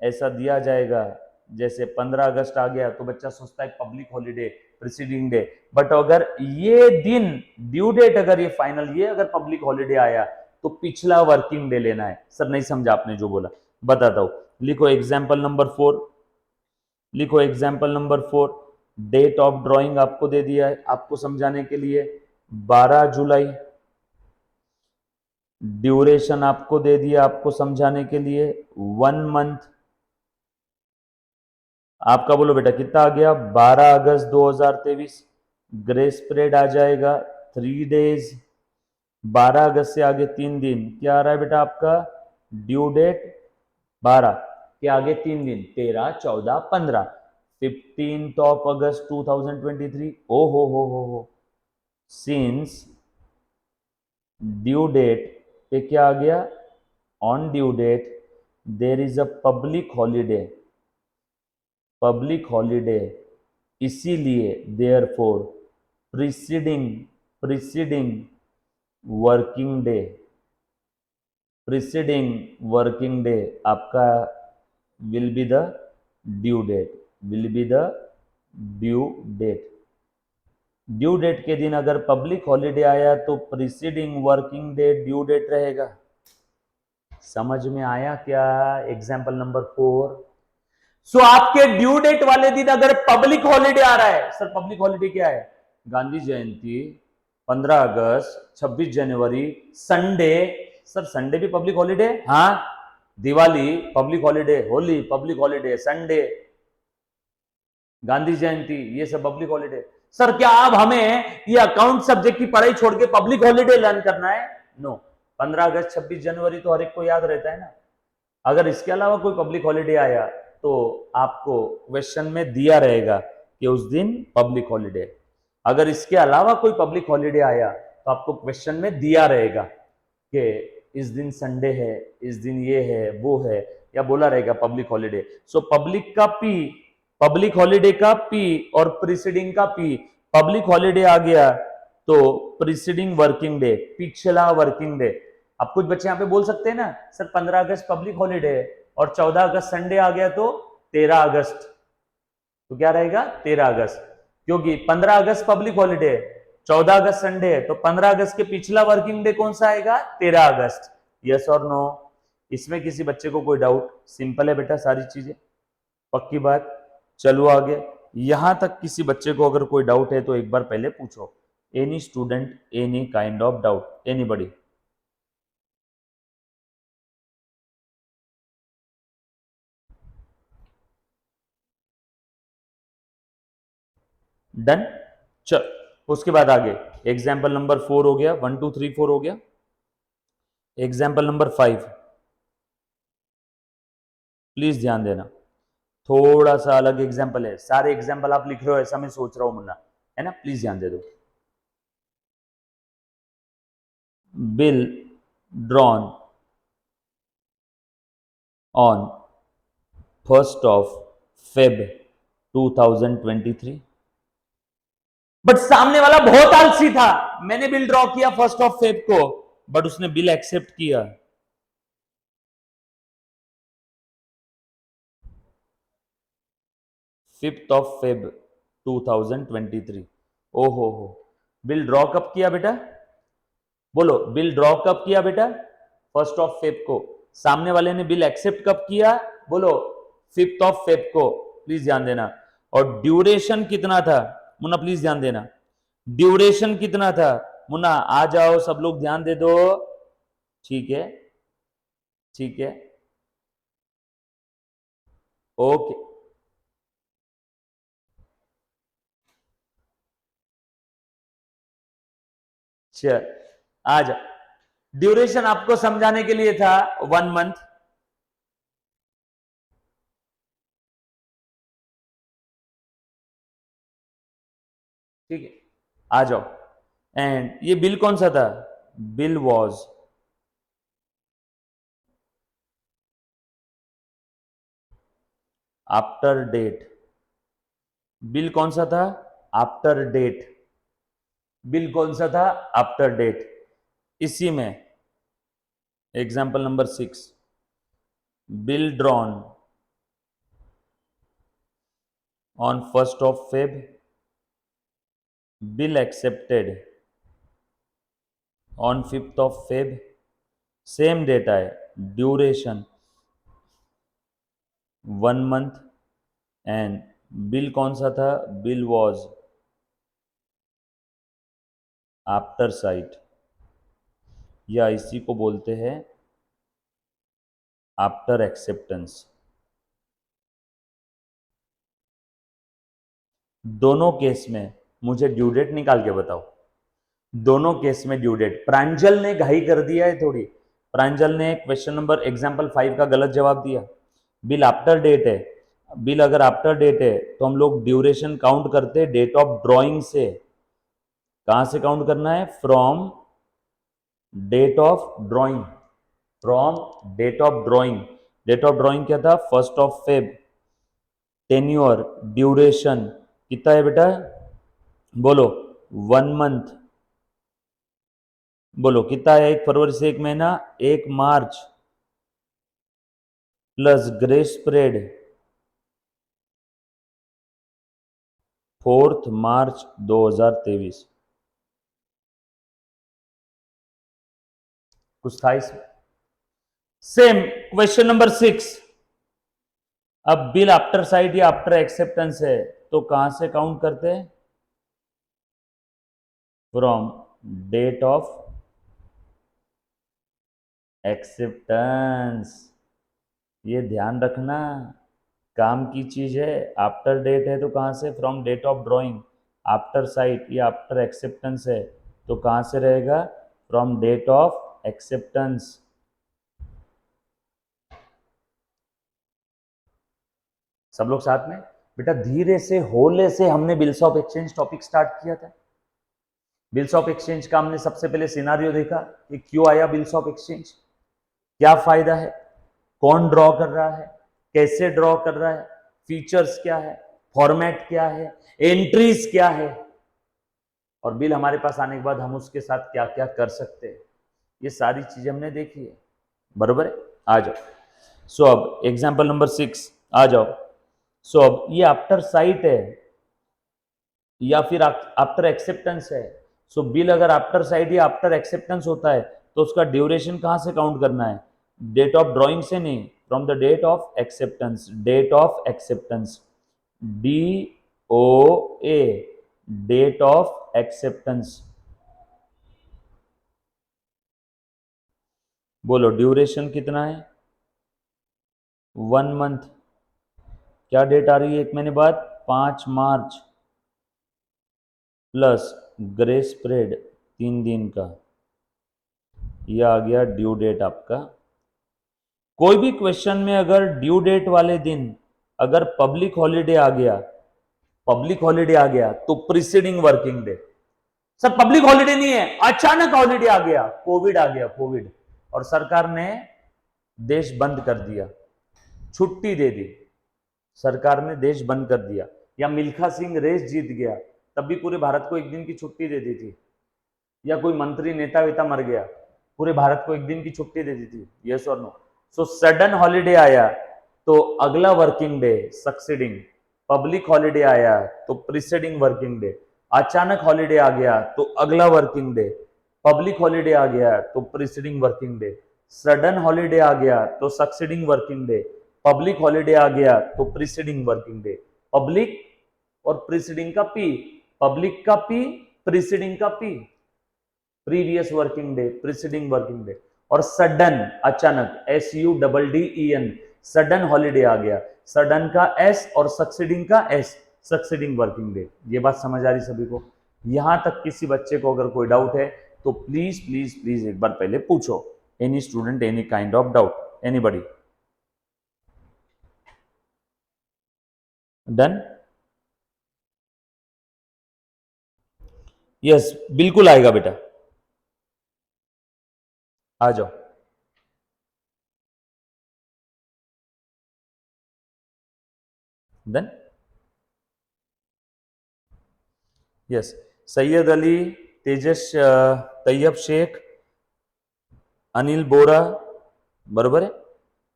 ऐसा दिया जाएगा, जैसे 15 अगस्त आ गया तो बच्चा सोचता है public holiday preceding day, but अगर ये दिन ड्यू डेट अगर ये फाइनल ये अगर पब्लिक हॉलीडे आया तो पिछला वर्किंग डे लेना है। सर नहीं समझा आपने जो बोला, बताता हूं। लिखो एग्जाम्पल नंबर 4, लिखो example number 4। Date of drawing आपको दे दिया है आपको समझाने के लिए 12 जुलाई। ड्यूरेशन आपको दे दिया आपको समझाने के लिए 1 मंथ। आपका बोलो बेटा कितना आ गया, 12 अगस्त 2023। ग्रेस पीरियड आ जाएगा 3 डेज, 12 अगस्त से आगे 3 दिन, क्या आ रहा है बेटा आपका ड्यू डेट 12 के आगे 3 दिन, 13, 14, 15, 15th ऑफ अगस्त 2023। ओ हो, सिंस ड्यू डेट पे क्या आ गया, on due date there is a public holiday, इसीलिए therefore preceding preceding working day, preceding working day आपका will be the due date, will be the due date. Due date के दिन अगर public holiday आया तो preceding working day due date रहेगा। समझ में आया क्या? Example number 4। सो आपके ड्यू डेट वाले दिन अगर पब्लिक हॉलीडे आ रहा है, सर पब्लिक हॉलीडे क्या है, गांधी जयंती, 15 अगस्त, 26 जनवरी, संडे, सर संडे भी पब्लिक हॉलीडे, हाँ, Diwali public holiday, Holi public holiday, Sunday, Gandhi Jayanti, ये सब पब्लिक हॉलीडे। सर क्या अब हमें ये अकाउंट सब्जेक्ट की पढ़ाई छोड़ के पब्लिक हॉलीडे लर्न करना है? नो। 15 अगस्त 26 जनवरी तो हर एक को याद रहता है ना। अगर इसके अलावा कोई पब्लिक हॉलीडे आया तो आपको क्वेश्चन में दिया रहेगा कि उस दिन पब्लिक हॉलीडे। अगर इसके अलावा कोई पब्लिक हॉलीडे आया तो आपको क्वेश्चन में दिया रहेगा कि इस दिन संडे है, इस दिन ये है, वो है, या बोला रहेगा पब्लिक हॉलीडे। सो पब्लिक का पी, पब्लिक हॉलीडे का पी और प्रीसीडिंग का पी। पब्लिक हॉलीडे आ गया तो प्रीसीडिंग वर्किंग डे, पिछला वर्किंग डे। अब कुछ बच्चे यहाँ पे बोल सकते हैं ना, सर 15 अगस्त पब्लिक हॉलीडे है और 14 अगस्त संडे आ गया तो 13 अगस्त, तो क्या रहेगा 13 अगस्त, क्योंकि 15 अगस्त पब्लिक हॉलीडे है, 14 अगस्त संडे है, तो 15 अगस्त के पिछला वर्किंग डे कौन सा आएगा, 13 अगस्त। यस और नो? इसमें किसी बच्चे को कोई डाउट? सिंपल है बेटा सारी चीजें, पक्की बात। चलो आगे। यहां तक किसी बच्चे को अगर कोई डाउट है तो एक बार पहले पूछो। Any student, any kind of doubt, anybody? Done. चल उसके बाद आगे एग्जाम्पल नंबर 4 हो गया, 1 2 3 4 हो गया। एग्जाम्पल नंबर 5 प्लीज ध्यान देना, थोड़ा सा अलग एग्जाम्पल है। सारे एग्जाम्पल आप लिख रहे हो ऐसा मैं सोच रहा हूं मुन्ना, है ना, प्लीज ध्यान दे दो। Bill drawn on 1st of Feb 2023। But सामने वाला बहुत आलसी था, मैंने बिल ड्रॉ किया 1st of Feb को, बट उसने बिल एक्सेप्ट किया 5th of Feb 2023। ओहो हो, बिल ड्रॉ कब किया बेटा, बोलो बिल ड्रॉ कब किया बेटा, 1st of Feb को। सामने वाले ने बिल एक्सेप्ट कब किया, बोलो 5th of Feb को, प्लीज ध्यान देना। और ड्यूरेशन कितना था मुन्ना, प्लीज ध्यान देना, ड्यूरेशन कितना था मुन्ना, आ जाओ सब लोग ध्यान दे दो। ठीक है, ठीक है, ओके। चल आ जा, ड्यूरेशन आपको समझाने के लिए था 1 मंथ। ठीक है, आ जाओ। एंड ये बिल कौन सा था, bill was after date, bill कौन सा था, आफ्टर डेट, बिल कौन सा था, आफ्टर डेट। इसी में example number 6, bill drawn on 1st of Feb, bill accepted on 5th of Feb, same data है, ड्यूरेशन 1 मंथ, एंड बिल कौन सा था, बिल वॉज आफ्टर साइट, या इसी को बोलते हैं आफ्टर एक्सेप्टेंस। दोनों केस में मुझे ड्यू डेट निकाल के बताओ। दोनों केस में ड्यू डेट। प्रांजल ने घाई कर दिया है थोड़ी। प्रांजल ने क्वेश्चन नंबर एग्जाम्पल 5 का गलत जवाब दिया। बिल आफ्टर डेट है। बिल अगर आफ्टर डेट है तो हम लोग ड्यूरेशन काउंट करते हैं डेट ऑफ ड्रॉइंग से। कहां से काउंट करना है? From date of drawing. From date of drawing. Date of drawing क्या था? 1 फेब। टेन्योर ड्यूरेशन कितना है बेटा? बोलो 1 मंथ। बोलो कितना है? 1 फरवरी से 1 महीना, 1 March plus grace period 4 March 2023। कुछ था इसमें? Same question number 6। अब बिल आफ्टर साइट या आफ्टर एक्सेप्टेंस है तो कहां से काउंट करते हैं? From date of acceptance. ये ध्यान रखना, काम की चीज है। आफ्टर डेट है तो कहां से? From date of drawing. After sight या आफ्टर एक्सेप्टेंस है तो कहां से रहेगा? From date of acceptance. सब लोग साथ में बेटा। धीरे से होले से हमने bills of exchange topic start किया था। बिल्स ऑफ एक्सचेंज का हमने सबसे पहले सिनारियो देखा कि क्यों आया बिल्स ऑफ एक्सचेंज, क्या फायदा है, कौन ड्रॉ कर रहा है, कैसे ड्रॉ कर रहा है, फीचर्स क्या है, फॉर्मेट क्या है, एंट्रीज क्या है, और बिल हमारे पास आने के बाद हम उसके साथ क्या क्या कर सकते हैं। ये सारी चीजें हमने देखी है। बरोबर है? आ जाओ। सो अब एग्जाम्पल नंबर 6 आ जाओ। सो अब ये आफ्टर साइट है या फिर आफ्टर एक्सेप्टेंस है। सो बिल अगर आफ्टर साइट या आफ्टर एक्सेप्टेंस होता है तो उसका ड्यूरेशन कहां से काउंट करना है? डेट ऑफ ड्रॉइंग से नहीं, from the date of acceptance. Date of acceptance, DOA, date of acceptance. बोलो ड्यूरेशन कितना है? 1 मंथ। क्या डेट आ रही है 1 महीने बाद? 5 मार्च प्लस ग्रेस पीरियड 3 दिन का। यह आ गया ड्यू डेट आपका। कोई भी क्वेश्चन में अगर ड्यू डेट वाले दिन अगर पब्लिक हॉलीडे आ गया, पब्लिक हॉलीडे आ गया तो preceding working day. Sir public holiday नहीं है, अचानक हॉलीडे आ गया, कोविड आ गया, कोविड, और सरकार ने देश बंद कर दिया, छुट्टी दे दी, सरकार ने देश बंद कर दिया। या मिल्खा सिंह रेस जीत गया, तब भी पूरे भारत को 1 दिन की छुट्टी दे दी थी। या कोई मंत्री नेता वेता मर गया, पूरे भारत को 1 दिन की छुट्टी दे दी थी। यस और नो? सो सडन हॉलीडे आया तो अगला working day succeeding. Public holiday आया तो प्रीसीडिंग वर्किंग डे। अचानक हॉलीडे आ गया तो अगला वर्किंग डे। पब्लिक हॉलीडे आ गया तो preceding working day. Sudden holiday आ गया तो succeeding working day. Public holiday आ गया तो प्रीसीडिंग वर्किंग डे। पब्लिक और प्रीसीडिंग का पी, पब्लिक का पी, प्रीसीडिंग का P, previous working day, preceding working day. और सडन अचानक, SUDDEN, सडन हॉलीडे आ गया, सडन का S और सक्सीडिंग का S, सक्सीडिंग वर्किंग डे। ये बात समझ आ रही सभी को? यहां तक किसी बच्चे को अगर कोई डाउट है तो प्लीज प्लीज प्लीज एक बार पहले पूछो। Any student, any kind of doubt, anybody? Done? Yes, बिल्कुल आएगा बेटा। आ जाओ। डन? यस। सैयद अली, तेजस, तैयब शेख, अनिल बोरा, बरोबर है?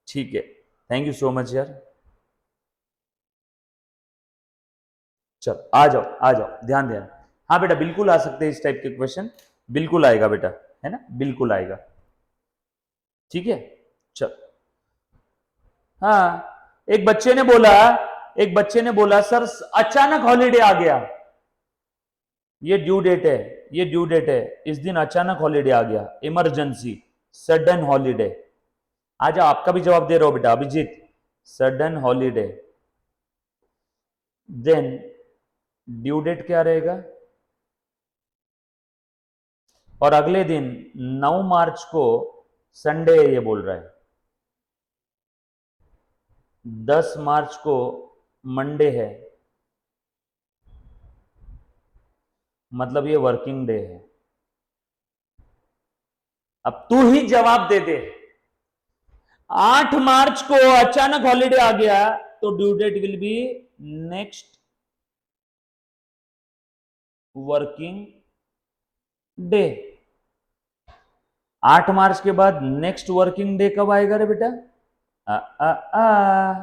ठीक है, थैंक यू सो मच यार। चल आ जाओ, आ जाओ, ध्यान ध्यान। हाँ बेटा, बिल्कुल आ सकते हैं इस टाइप के क्वेश्चन, बिल्कुल आएगा बेटा, है ना? बिल्कुल आएगा। ठीक है, चल। हाँ, एक बच्चे ने बोला, एक बच्चे ने बोला सर अचानक हॉलीडे आ गया। ये ड्यू डेट है, ये ड्यू डेट है, इस दिन अचानक हॉलीडे आ गया, इमरजेंसी, सडन हॉलीडे। आ जाओ, आपका भी जवाब दे रहा हूं बेटा, Abhijit. Sudden holiday, then due date क्या रहेगा, और अगले दिन 9 मार्च को संडे ये बोल रहा है, 10 मार्च को मंडे है, मतलब ये वर्किंग डे है। अब तू ही जवाब दे दे। 8 मार्च को अचानक हॉलीडे आ गया तो due date will be next working day. 8 मार्च के बाद नेक्स्ट वर्किंग डे कब आएगा रे बेटा? आ, आ, आ।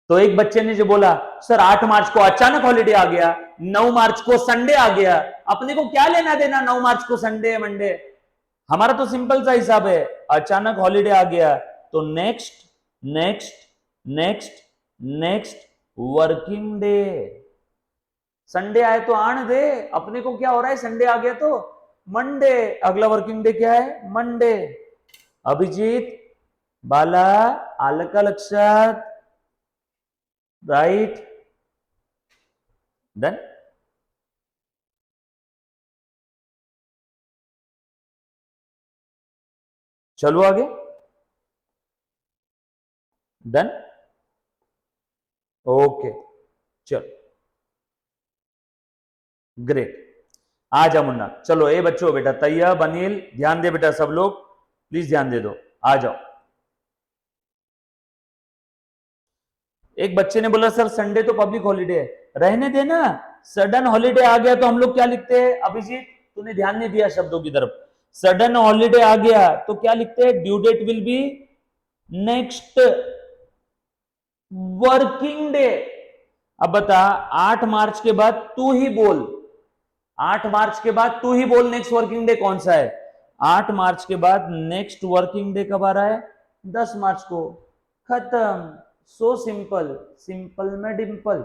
तो एक बच्चे ने जो बोला सर 8 मार्च को अचानक हॉलीडे आ गया, 9 मार्च को संडे आ गया, अपने को क्या लेना देना 9 मार्च को संडे मंडे? हमारा तो सिंपल सा हिसाब है, अचानक हॉलीडे आ गया तो next next next next working day. Sunday आए तो आण दे, अपने को क्या हो रहा है, संडे आ गया तो मंडे, अगला वर्किंग डे क्या है, मंडे। अभिजीत, बाला, आलं का लक्षात? Right, done. चलो आगे, डन, ओके, चलो ग्रेट। आ जा मुन्ना, चलो ए बच्चों, बेटा तैयब, अनिल, ध्यान दे बेटा, सब लोग प्लीज ध्यान दे दो, आ जाओ। एक बच्चे ने बोला सर संडे तो पब्लिक हॉलीडे है, रहने देना, सडन हॉलीडे आ गया तो हम लोग क्या लिखते हैं? अभिजीत तूने ध्यान नहीं दिया शब्दों की तरफ। सडन हॉलीडे आ गया तो क्या लिखते हैं? Due date will be next working day. अब बता, 8 मार्च के बाद तू ही बोल, 8 मार्च के बाद तू ही बोल नेक्स्ट वर्किंग डे कौन सा है? 8 मार्च के बाद नेक्स्ट वर्किंग डे कब आ रहा है? 10 मार्च को। खत्म, सो सिंपल, सिंपल में डिंपल।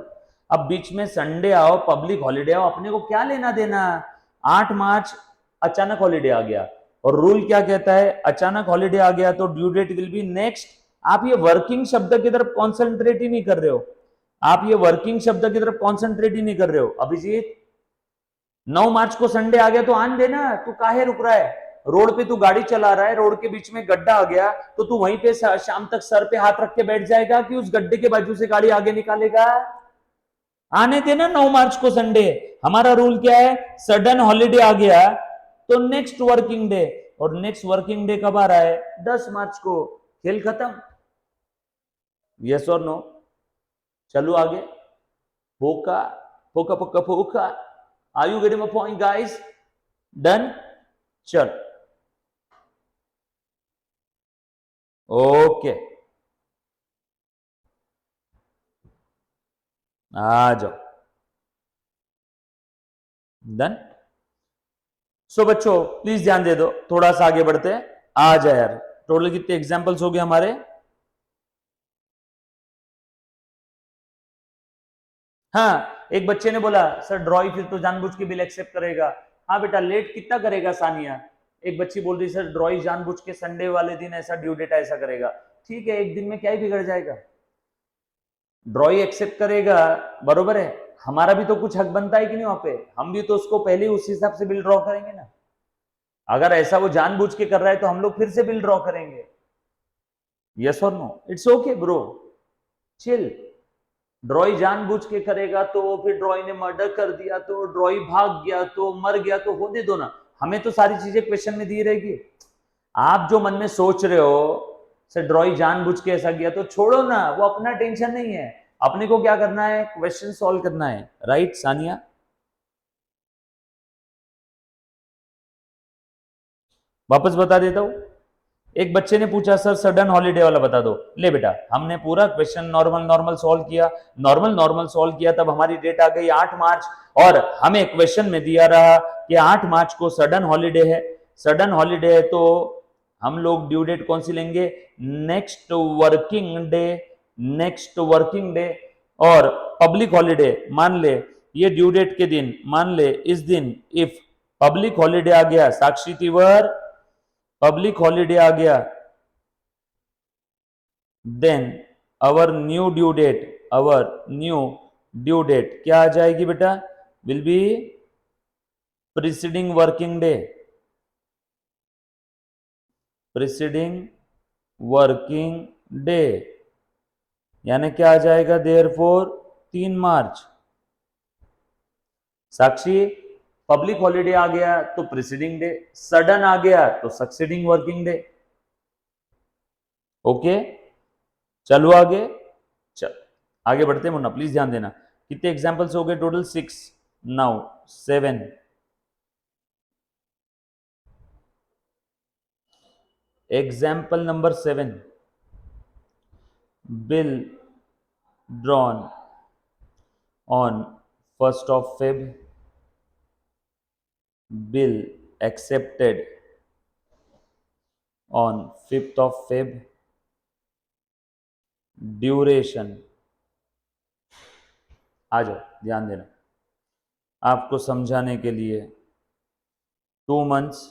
अब बीच में संडे आओ, पब्लिक हॉलीडे आओ, अपने को क्या लेना देना? 8 मार्च अचानक हॉलीडे आ गया, और रूल क्या कहता है? अचानक हॉलीडे आ गया तो due date will be next. आप ये वर्किंग शब्द की तरफ कॉन्सेंट्रेट ही नहीं कर रहे हो, आप ये वर्किंग शब्द की तरफ कॉन्सेंट्रेट ही नहीं कर रहे हो। अभिजीत, 9 मार्च को संडे आ गया तो आन देना, तू काहे रुक रहा है? रोड पे तू गाड़ी चला रहा है, रोड के बीच में गड्ढा आ गया तो तू वहीं पे शाम तक सर पे हाथ रख के बैठ जाएगा कि उस गड्ढे के बाजू से गाड़ी आगे निकालेगा? आने देना 9 मार्च को संडे। हमारा रूल क्या है? सडन हॉलीडे आ गया तो नेक्स्ट वर्किंग डे, और नेक्स्ट वर्किंग डे कब आ रहा है? 10 मार्च को। खेल खत्म, यस और नो? चलो आगे, फोका फोका फोका फोका। Are you getting my point guys? Done, चल ओके, आ जाओ, डन। सो बच्चों प्लीज ध्यान दे दो, थोड़ा सा आगे बढ़ते हैं। आ जाए यार, टोटल कितने एग्जांपल्स हो गए हमारे? हाँ, एक बच्चे ने बोला सर ड्रॉई फिर तो जानबूझ के बिल एक्सेप्ट करेगा। हाँ बेटा, लेट कितना करेगा सानिया? एक बच्ची बोल रही सर ड्रॉई जानबूझ के संडे वाले दिन ऐसा ड्यू डेट ऐसा करेगा। ठीक है, एक दिन में क्या ही बिगड़ जाएगा, ड्रॉई एक्सेप्ट करेगा, बरोबर है। हमारा भी तो कुछ हक बनता है कि नहीं? वहां पे हम भी तो उसको पहले उस हिसाब से बिल ड्रॉ करेंगे ना। अगर ऐसा वो जानबूझ के कर रहा है तो हम लोग फिर से बिल ड्रॉ करेंगे। यस और no? It's okay bro, chill. Drawee जानबूझ के करेगा तो फिर ड्रॉई ने मर्डर कर दिया तो, ड्रॉई भाग गया तो, मर गया तो, होने दो ना, हमें तो सारी चीजें क्वेश्चन में दी रहेगी। आप जो मन में सोच रहे हो सर ड्रॉई जानबूझ के ऐसा किया, तो छोड़ो ना, वो अपना टेंशन नहीं है। अपने को क्या करना है? क्वेश्चन सॉल्व करना है, राइट सानिया? वापस बता देता हूं। एक बच्चे ने पूछा सर सडन हॉलीडे वाला बता दो। ले बेटा, हमने पूरा क्वेश्चन नॉर्मल नॉर्मल सॉल्व किया, नॉर्मल नॉर्मल सॉल्व किया, तब हमारी डेट आ गई 8 मार्च, और हमें क्वेश्चन में दिया रहा कि 8 मार्च को सडन हॉलीडे है। सडन हॉलीडे है तो हम लोग ड्यू डेट कौन सी लेंगे? Next working day, next working day. और पब्लिक हॉलीडे मान ले, ये ड्यू डेट के दिन मान ले इस दिन, इफ पब्लिक हॉलीडे आ गया, साक्षी तिवर पब्लिक हॉलीडे आ गया, then our new due date, our new due date क्या आ जाएगी बेटा, will be preceding working day, preceding working day, यानी क्या आ जाएगा, therefore 3 March. Sakshi public holiday आ गया तो प्रीसीडिंग डे, सडन आ गया तो सक्सीडिंग वर्किंग डे। ओके, चलो आगे, चल आगे बढ़ते हैं मुन्ना, प्लीज ध्यान देना। कितने एग्जांपल्स हो गए total, 6, now 7। Example number 7, bill drawn on 1st of Feb, bill accepted on 5th of Feb, duration, आ जाओ ध्यान देना आपको समझाने के लिए, 2 months,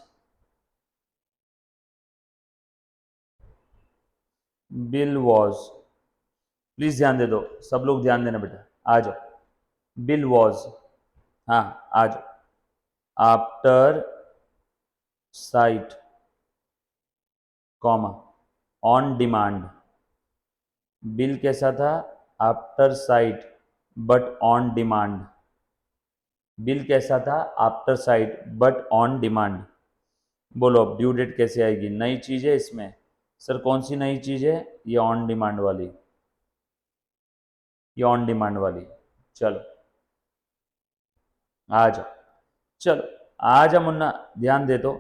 बिल वॉज, प्लीज ध्यान दे दो सब लोग, ध्यान देना बेटा, आ जाओ, बिल वॉज, हाँ आ जाओ, after site comma on demand, bill कैसा था, after site but on demand, bill कैसा था, after site but on demand. बोलो अब ड्यू डेट कैसे आएगी, नई चीज है इसमें, सर कौन सी नई चीज है, ये ऑन डिमांड वाली, ये ऑन डिमांड वाली, चलो आ जाओ, चलो आ जा मुन्ना, ध्यान दे तो,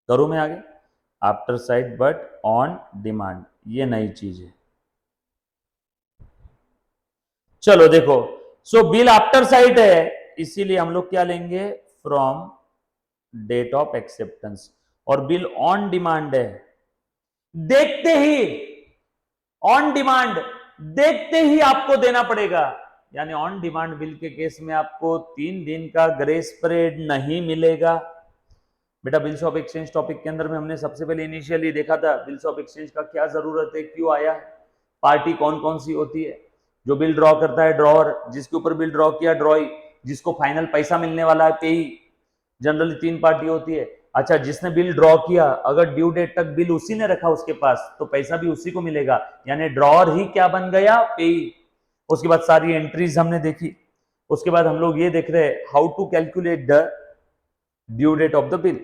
करूं मैं आगे, after site but on demand, ये नई चीज है। चलो देखो, सो बिल आफ्टर साइट है, इसीलिए हम लोग क्या लेंगे, फ्रॉम डेट ऑफ एक्सेप्टेंस, और बिल ऑन डिमांड है, देखते ही, ऑन डिमांड देखते ही आपको देना पड़ेगा, यानी ऑन डिमांड बिल के केस में आपको 3 दिन का ग्रेस पीरियड नहीं मिलेगा। बेटा बिल्स ऑफ एक्सचेंज टॉपिक के अंदर में हमने सबसे पहले इनिशियली देखा था बिल्स ऑफ एक्सचेंज का क्या जरूरत है, क्यों आया, पार्टी कौन कौन सी होती है, जो बिल ड्रॉ करता है ड्रॉअर, जिसके ऊपर बिल ड्रॉ किया ड्रॉई, जिसको फाइनल पैसा मिलने वाला है पेई, जनरली 3 पार्टी होती है। अच्छा, जिसने बिल ड्रॉ किया अगर ड्यू डेट तक बिल उसी ने रखा उसके पास तो पैसा भी उसी को मिलेगा, यानी ड्रॉअर ही क्या बन गया, पेई। उसके बाद सारी एंट्रीज हमने देखी, उसके बाद हम लोग ये देख रहे हैं how to calculate the due date of the bill.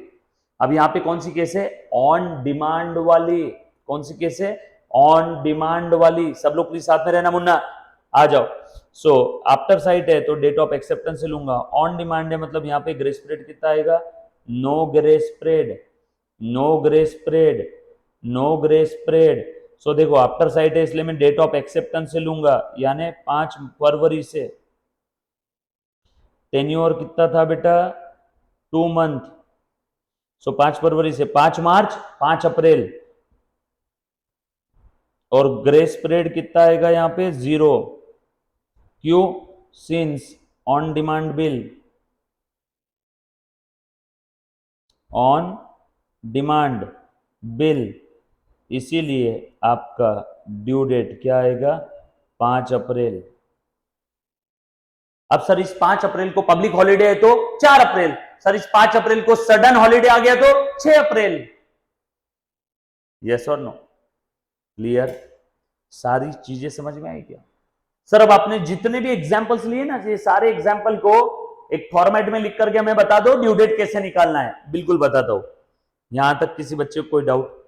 अब यहां पे कौन सी केस है, ऑन डिमांड वाली, कौन सी केस है, ऑन डिमांड वाली, सब लोग प्लीज साथ में रहना मुन्ना, आ जाओ। सो आफ्टर साइट है तो डेट ऑफ एक्सेप्टेंस से लूंगा, ऑन डिमांड है मतलब यहाँ पे ग्रेस पीरियड कितना आएगा, no grace period, no grace period, no grace period. So देखो आफ्टर साइट है इसलिए मैं डेट ऑफ एक्सेप्टेंस से लूंगा, यानी 5 फरवरी से, टेन्योर कितना था बेटा, 2 मंथ, सो 5 फरवरी से 5 मार्च 5 अप्रैल, और ग्रेस पीरियड कितना आएगा यहाँ पे 0, क्यों, since on demand bill, on demand bill, इसीलिए आपका ड्यू डेट क्या आएगा, 5 अप्रैल। अब सर इस 5 अप्रैल को पब्लिक हॉलिडे है तो 4 अप्रैल, सर इस 5 अप्रैल को सडन हॉलिडे आ गया तो 6 अप्रैल, यस और नो, क्लियर, सारी चीजें समझ में आई क्या। सर अब आपने जितने भी एग्जांपल्स लिए ना, ये सारे एग्जांपल को एक फॉर्मेट में लिख करके हमें बता दो ड्यू डेट कैसे निकालना है, बिल्कुल बताता हूं, यहां तक किसी बच्चे को कोई डाउट।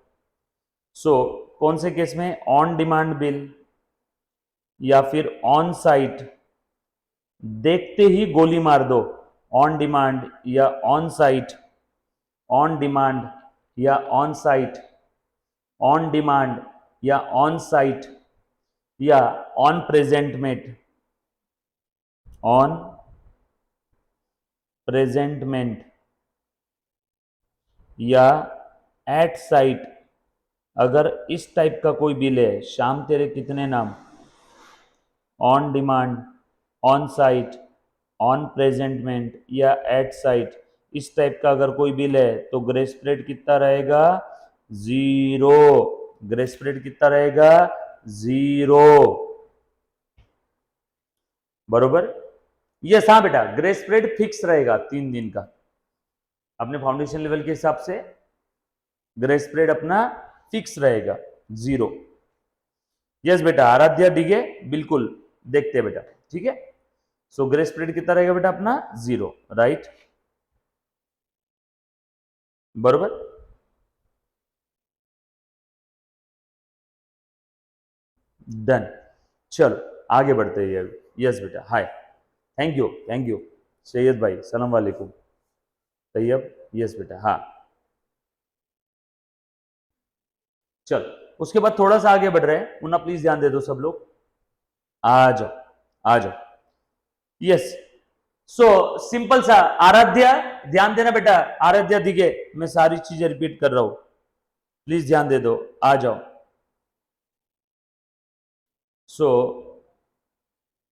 सो कौन से केस में, ऑन डिमांड बिल या फिर ऑन साइट, देखते ही गोली मार दो, ऑन डिमांड या ऑन साइट, ऑन डिमांड या ऑन साइट, ऑन डिमांड या ऑन साइट या ऑन प्रेजेंटमेंट, ऑन प्रेजेंटमेंट या एट साइट, अगर इस टाइप का कोई बिल है, शाम तेरे कितने नाम, on demand, on site, on presentment या एट साइट, इस टाइप का अगर कोई बिल है तो ग्रेस पीरियड कितना रहेगा, 0, ग्रेस पीरियड कितना रहेगा? 0। बरोबर? यस, हाँ बेटा, ग्रेस पीरियड फिक्स रहेगा 3 दिन का अपने फाउंडेशन लेवल के हिसाब से। ग्रेस पीरियड अपना फिक्स रहेगा 0। यस बेटा, आराध्या डिगे, बिल्कुल देखते हैं बेटा, ठीक है। सो ग्रेस पीरियड कितना रहेगा बेटा अपना? 0, राइट? बरोबर? डन। चलो आगे बढ़ते हैं। यस बेटा, हाय, थैंक यू सैयद भाई, सलाम वालेकुम। तैयब, यस बेटा, हाँ। चल, उसके बाद थोड़ा सा आगे बढ़ रहे हैं। मुन्ना प्लीज ध्यान दे दो सब लोग, आ जाओ, आ जाओ। यस, सो सिंपल सा। आराध्या ध्यान देना बेटा, आराध्या दिखे, मैं सारी चीजें रिपीट कर रहा हूं, प्लीज ध्यान दे दो, आ जाओ। सो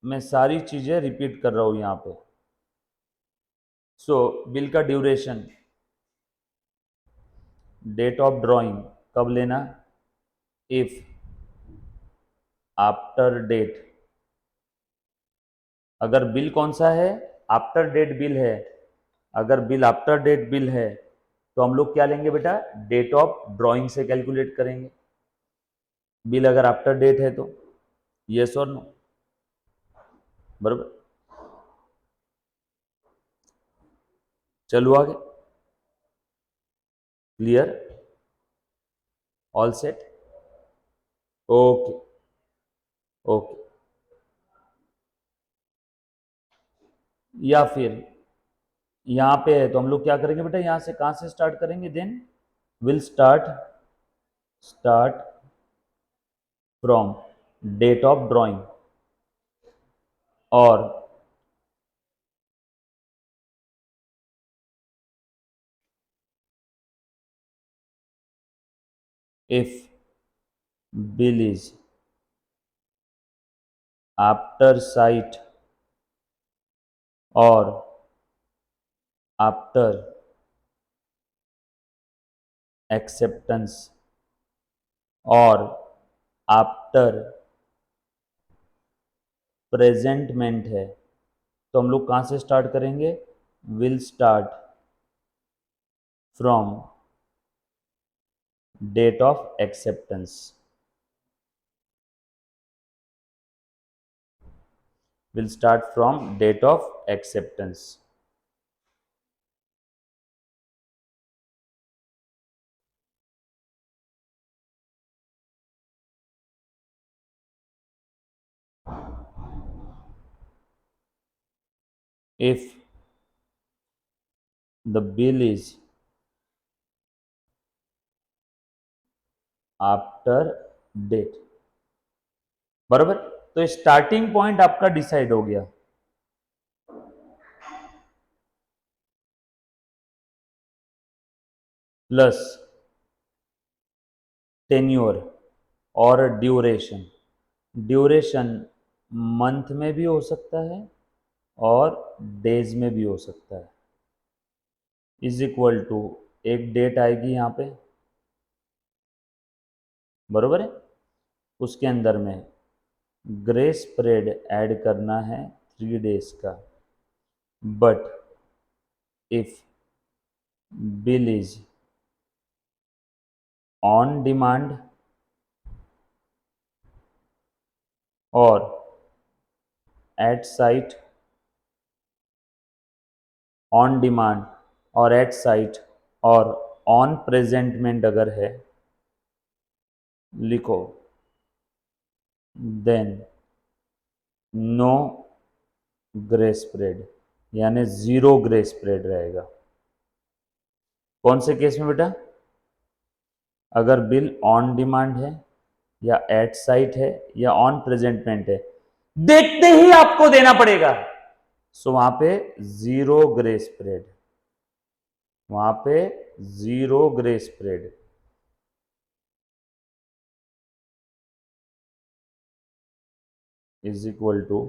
मैं सारी चीजें रिपीट कर रहा हूं यहां पे। सो बिल का ड्यूरेशन, डेट ऑफ ड्राइंग कब लेना? इफ आफ्टर डेट, अगर बिल कौन सा है? आफ्टर डेट बिल है। अगर बिल आफ्टर डेट बिल है तो हम लोग क्या लेंगे बेटा? डेट ऑफ ड्राइंग से कैलकुलेट करेंगे। बिल अगर आफ्टर डेट है तो, यस और नो? बराबर। चलो आगे, clear, all set, okay, okay. या फिर यहां पे है तो हम लोग क्या करेंगे बेटा? यहां से कहां से स्टार्ट करेंगे? Then will start from date of drawing, और if bill is after sight और आफ्टर एक्सेप्टेंस और आफ्टर प्रेजेंटमेंट है, तो हम लोग कहां से स्टार्ट करेंगे? Will start from date of acceptance, will start from date of acceptance. If the bill is after date, बराबर। तो स्टार्टिंग पॉइंट आपका डिसाइड हो गया, प्लस टेन्योर और ड्यूरेशन। ड्यूरेशन मंथ में भी हो सकता है और डेज में भी हो सकता है, इज इक्वल टू एक डेट आएगी यहाँ पे, बरोबर है। उसके अंदर में ग्रेस पीरियड ऐड करना है 3 डेज का। But if bill is on demand और एट साइट, ऑन डिमांड और एट साइट और ऑन प्रेजेंटमेंट अगर है, लिखो, देन नो ग्रेस पीरियड, यानी 0 ग्रेस पीरियड रहेगा। कौन से केस में बेटा? अगर बिल ऑन डिमांड है या एट साइट है या ऑन प्रेजेंटमेंट है, देखते ही आपको देना पड़ेगा। सो वहां पे 0 ग्रेस पीरियड, वहां पे 0 grace period. Is equal to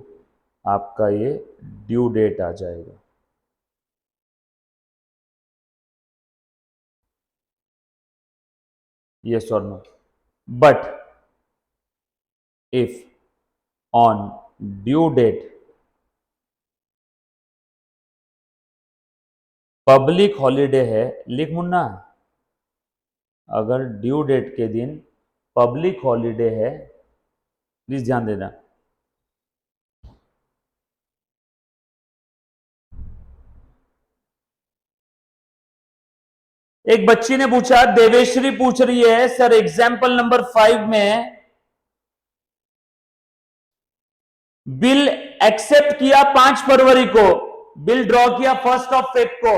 आपका ये ड्यू डेट आ जाएगा। यस और no? but if on due date public holiday है, लिख मुन्ना, अगर ड्यू डेट के दिन पब्लिक हॉलीडे है, प्लीज ध्यान देना, एक बच्ची ने पूछा, देवेश्वरी पूछ रही है सर एग्जाम्पल नंबर 5 में बिल एक्सेप्ट किया 5 फरवरी को, बिल ड्रॉ किया 1 फेब को,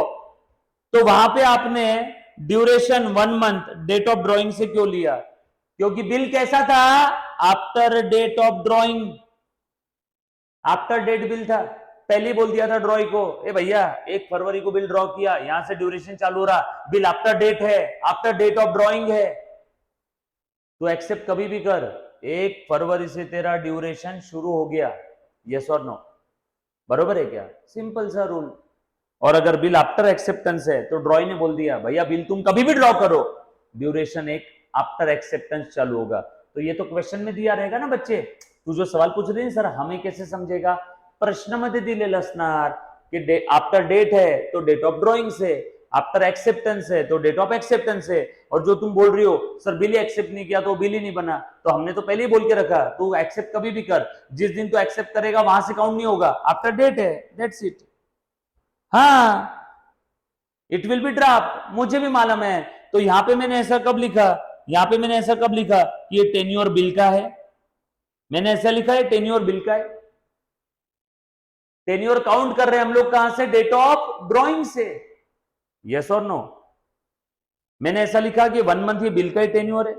तो वहां पे आपने duration 1 month date of drawing से क्यों लिया? क्योंकि बिल कैसा था? After date of drawing, after date bill था। पहले बोल दिया था ड्रॉइंग को, ए भैया 1 फरवरी को बिल ड्रॉ किया, यहां से ड्यूरेशन चालू रहा, बिल आफ्टर डेट है, आफ्टर डेट ऑफ ड्रॉइंग है, तो एक्सेप्ट कभी भी कर, 1 फरवरी से तेरा ड्यूरेशन शुरू हो गया, यस और नो, बरोबर है क्या? सिंपल सा रूल। और अगर बिल आफ्टर एक्सेप्टेंस है तो ड्रॉइंग ने बोल दिया भैया बिल तुम कभी भी ड्रॉ करो, ड्यूरेशन एक आफ्टर एक्सेप्टेंस चालू होगा। तो ये तो क्वेश्चन में दिया रहेगा ना बच्चे। तू जो सवाल पूछ रही है सर हमें कैसे समझेगा, प्रश्नामध्ये दिलेलं असणार की आफ्टर डेट है तो डेट ऑफ ड्रॉइंग से, आफ्टर एक्सेप्टेंस है तो डेट ऑफ एक्सेप्टेंस है, और जो तुम बोल रही हो सर बिल ही एक्सेप्ट नहीं किया तो बिल ही नहीं बना, तो हमने तो पहले ही बोल के रखा तू एक्सेप्ट कभी भी कर, जिस दिन तू एक्सेप्ट करेगा वहां से काउंट नहीं होगा, आफ्टर डेट है, दैट्स इट। हाँ, इट विल बी ड्राफ्ट, मुझे भी मालूम है। तो यहां पे मैंने ऐसा कब लिखा, यहां पे मैंने ऐसा कब लिखा कि ये टेन्योर बिल का है, मैंने ऐसा लिखा है टेन्योर बिल का है। टेन्योर काउंट कर रहे हैं हम लोग कहां से? डेट ऑफ ड्रॉइंग से, यस और नो। मैंने ऐसा लिखा कि 1 मंथ ये बिल का ही टेन्योर है,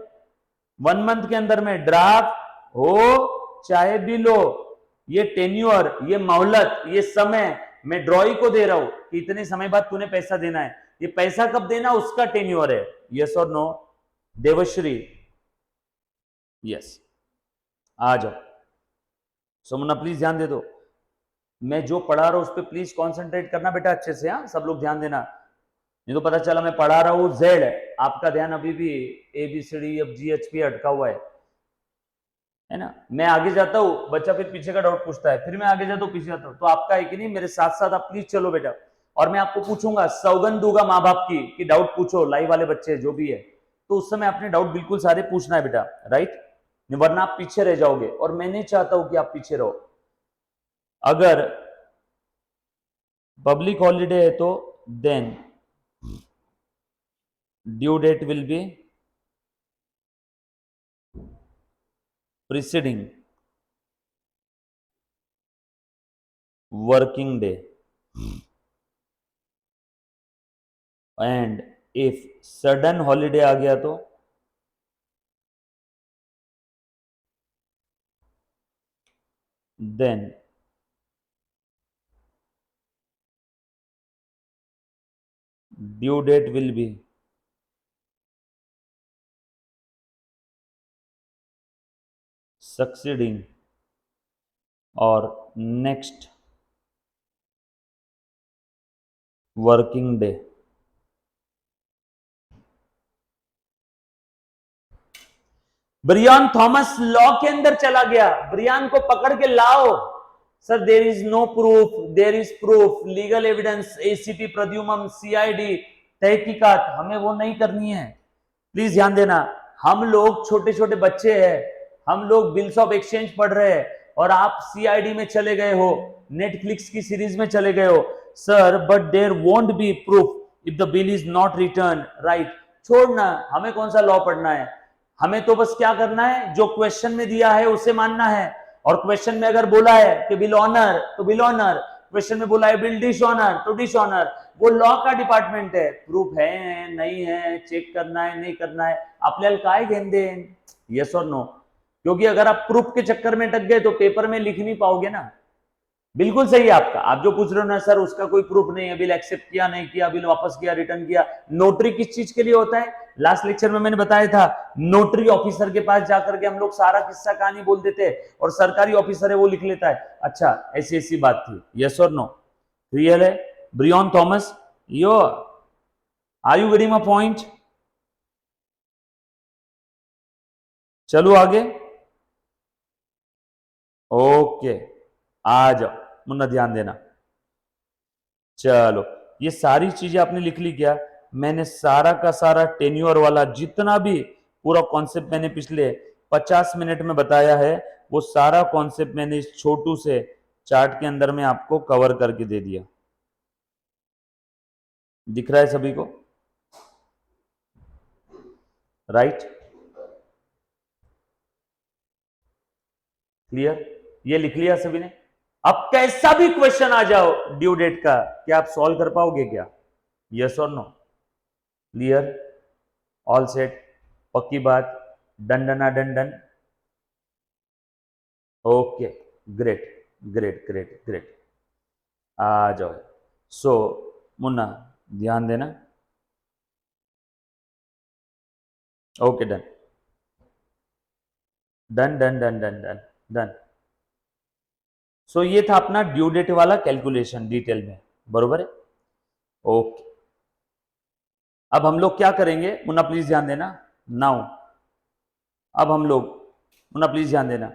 1 मंथ के अंदर में ड्राफ्ट हो चाहे बिल हो, ये टेन्योर, ये मोहलत, ये समय मैं ड्रॉई को दे रहा हूं कि इतने समय बाद तूने पैसा देना है, ये पैसा कब देना उसका टेन्योर है, यस और नो। देवश्री, यस, आ जाओ। सोमना प्लीज ध्यान दे दो, मैं जो पढ़ा रहा हूं उस पर प्लीज कॉन्सेंट्रेट करना बेटा अच्छे से। हाँ, सब लोग ध्यान देना, नहीं तो पता चला मैं पढ़ा रहा हूं जेड, आपका ध्यान अभी भी ABCD EFGH अटका हुआ है ना। मैं आगे जाता हूँ, बच्चा फिर पीछे का डाउट पूछता है, फिर मैं आगे जाता हूँ पीछे जाता हूँ, तो आपका है कि नहीं, मेरे साथ साथ आप प्लीज चलो बेटा। और मैं आपको पूछूंगा, सौगंध दूंगा माँ बाप की कि डाउट पूछो, लाइव वाले बच्चे जो भी है, तो उस समय अपने डाउट बिल्कुल सारे पूछना है बेटा, राइट, वरना आप पीछे रह जाओगे, और मैं नहीं चाहता हूं कि आप पीछे रहो। अगर पब्लिक हॉलीडे है तो then due date will be preceding working day, and if sudden holiday आ गया तो then due date will be succeeding or next working day। Brian Thomas law के अंदर चला गया, ब्रियान को पकड़ के लाओ। Sir there is no proof, there is proof, legal evidence, ACT Pradyuman, CID तहकीकात, हमें वो नहीं करनी है, प्लीज ध्यान देना। हम लोग छोटे छोटे बच्चे हैं, हम लोग बिल्स ऑफ एक्सचेंज पढ़ रहे हैं, और आप CID में चले गए हो, नेटफ्लिक्स की सीरीज में चले गए हो। Sir but there won't be proof if the bill is not return, right, छोड़ना, हमें कौन सा लॉ पढ़ना है, हमें तो बस क्या करना है, जो क्वेश्चन में दिया है उसे मानना है। और क्वेश्चन में अगर बोला है कि बिल ऑनर तो बिल ऑनर, क्वेश्चन में बोला है बिल डिश ऑनर तो डिश ऑनर, वो लॉ का डिपार्टमेंट है, प्रूफ है नहीं है, चेक करना है नहीं करना है, आपल्याला काय घेण देण, यस और नो। क्योंकि अगर आप प्रूफ के चक्कर में अटक गए तो पेपर में लिख नहीं पाओगे ना। बिल्कुल सही है आपका, आप जो पूछ रहे हो ना सर उसका कोई प्रूफ नहीं है, बिल एक्सेप्ट किया नहीं किया, बिल वापस किया रिटर्न किया, नोटरी किस चीज के लिए होता है? लास्ट लेक्चर में मैंने बताया था, नोटरी ऑफिसर के पास जाकर के हम लोग सारा किस्सा कहानी बोल देते हैं, और सरकारी ऑफिसर है वो लिख लेता है। अच्छा, ऐसी ऐसी बात थी, यस और नो, रियल है। Brian Thomas, yo are you getting my point? चलो आगे। ओके, आ जाओ मुन्ना, ध्यान देना। चलो, ये सारी चीजें आपने लिख ली क्या? मैंने सारा का सारा टेन्योर वाला जितना भी पूरा कॉन्सेप्ट मैंने पिछले 50 मिनट में बताया है, वो सारा कॉन्सेप्ट मैंने इस छोटू से चार्ट के अंदर में आपको कवर करके दे दिया। दिख रहा है सभी को? Right, clear? ये लिख लिया सभी ने? अब कैसा भी क्वेश्चन आ जाओ ड्यू डेट का, क्या आप सॉल्व कर पाओगे क्या? यस और नो? क्लियर? All set? पक्की बात? डन डना done done? Okay, great great great great, आ जाओ। सो मुन्ना, ध्यान देना। Okay, done done done done done done done. So ये था अपना ड्यू डेट वाला कैलकुलेशन डिटेल में, बरोबर है? ओके, अब हम लोग क्या करेंगे मुन्ना, प्लीज ध्यान देना। नाउ अब हम लोग, मुन्ना प्लीज ध्यान देना,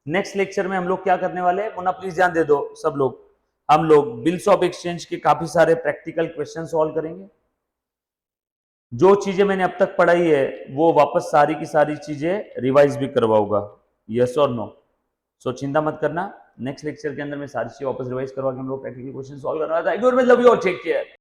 नेक्स्ट लेक्चर में हम लोग क्या करने वाले हैं, मुन्ना प्लीज ध्यान दे दो सब लोग। हम लोग बिल्स ऑफ एक्सचेंज के काफी सारे प्रैक्टिकल क्वेश्चन सॉल्व करेंगे। जो चीजें मैंने अब तक पढ़ाई है वो वापस सारी की सारी चीजें रिवाइज भी करवाऊंगा। यस और नो? सो चिंता मत करना, नेक्स्ट लेक्चर के अंदर मैं सारी चीजें वापस रिवाइज करवा के हम लोग प्रैक्टिकल क्वेश्चन सॉल्व करवा। थैंक यू, लव यू और टेक केयर।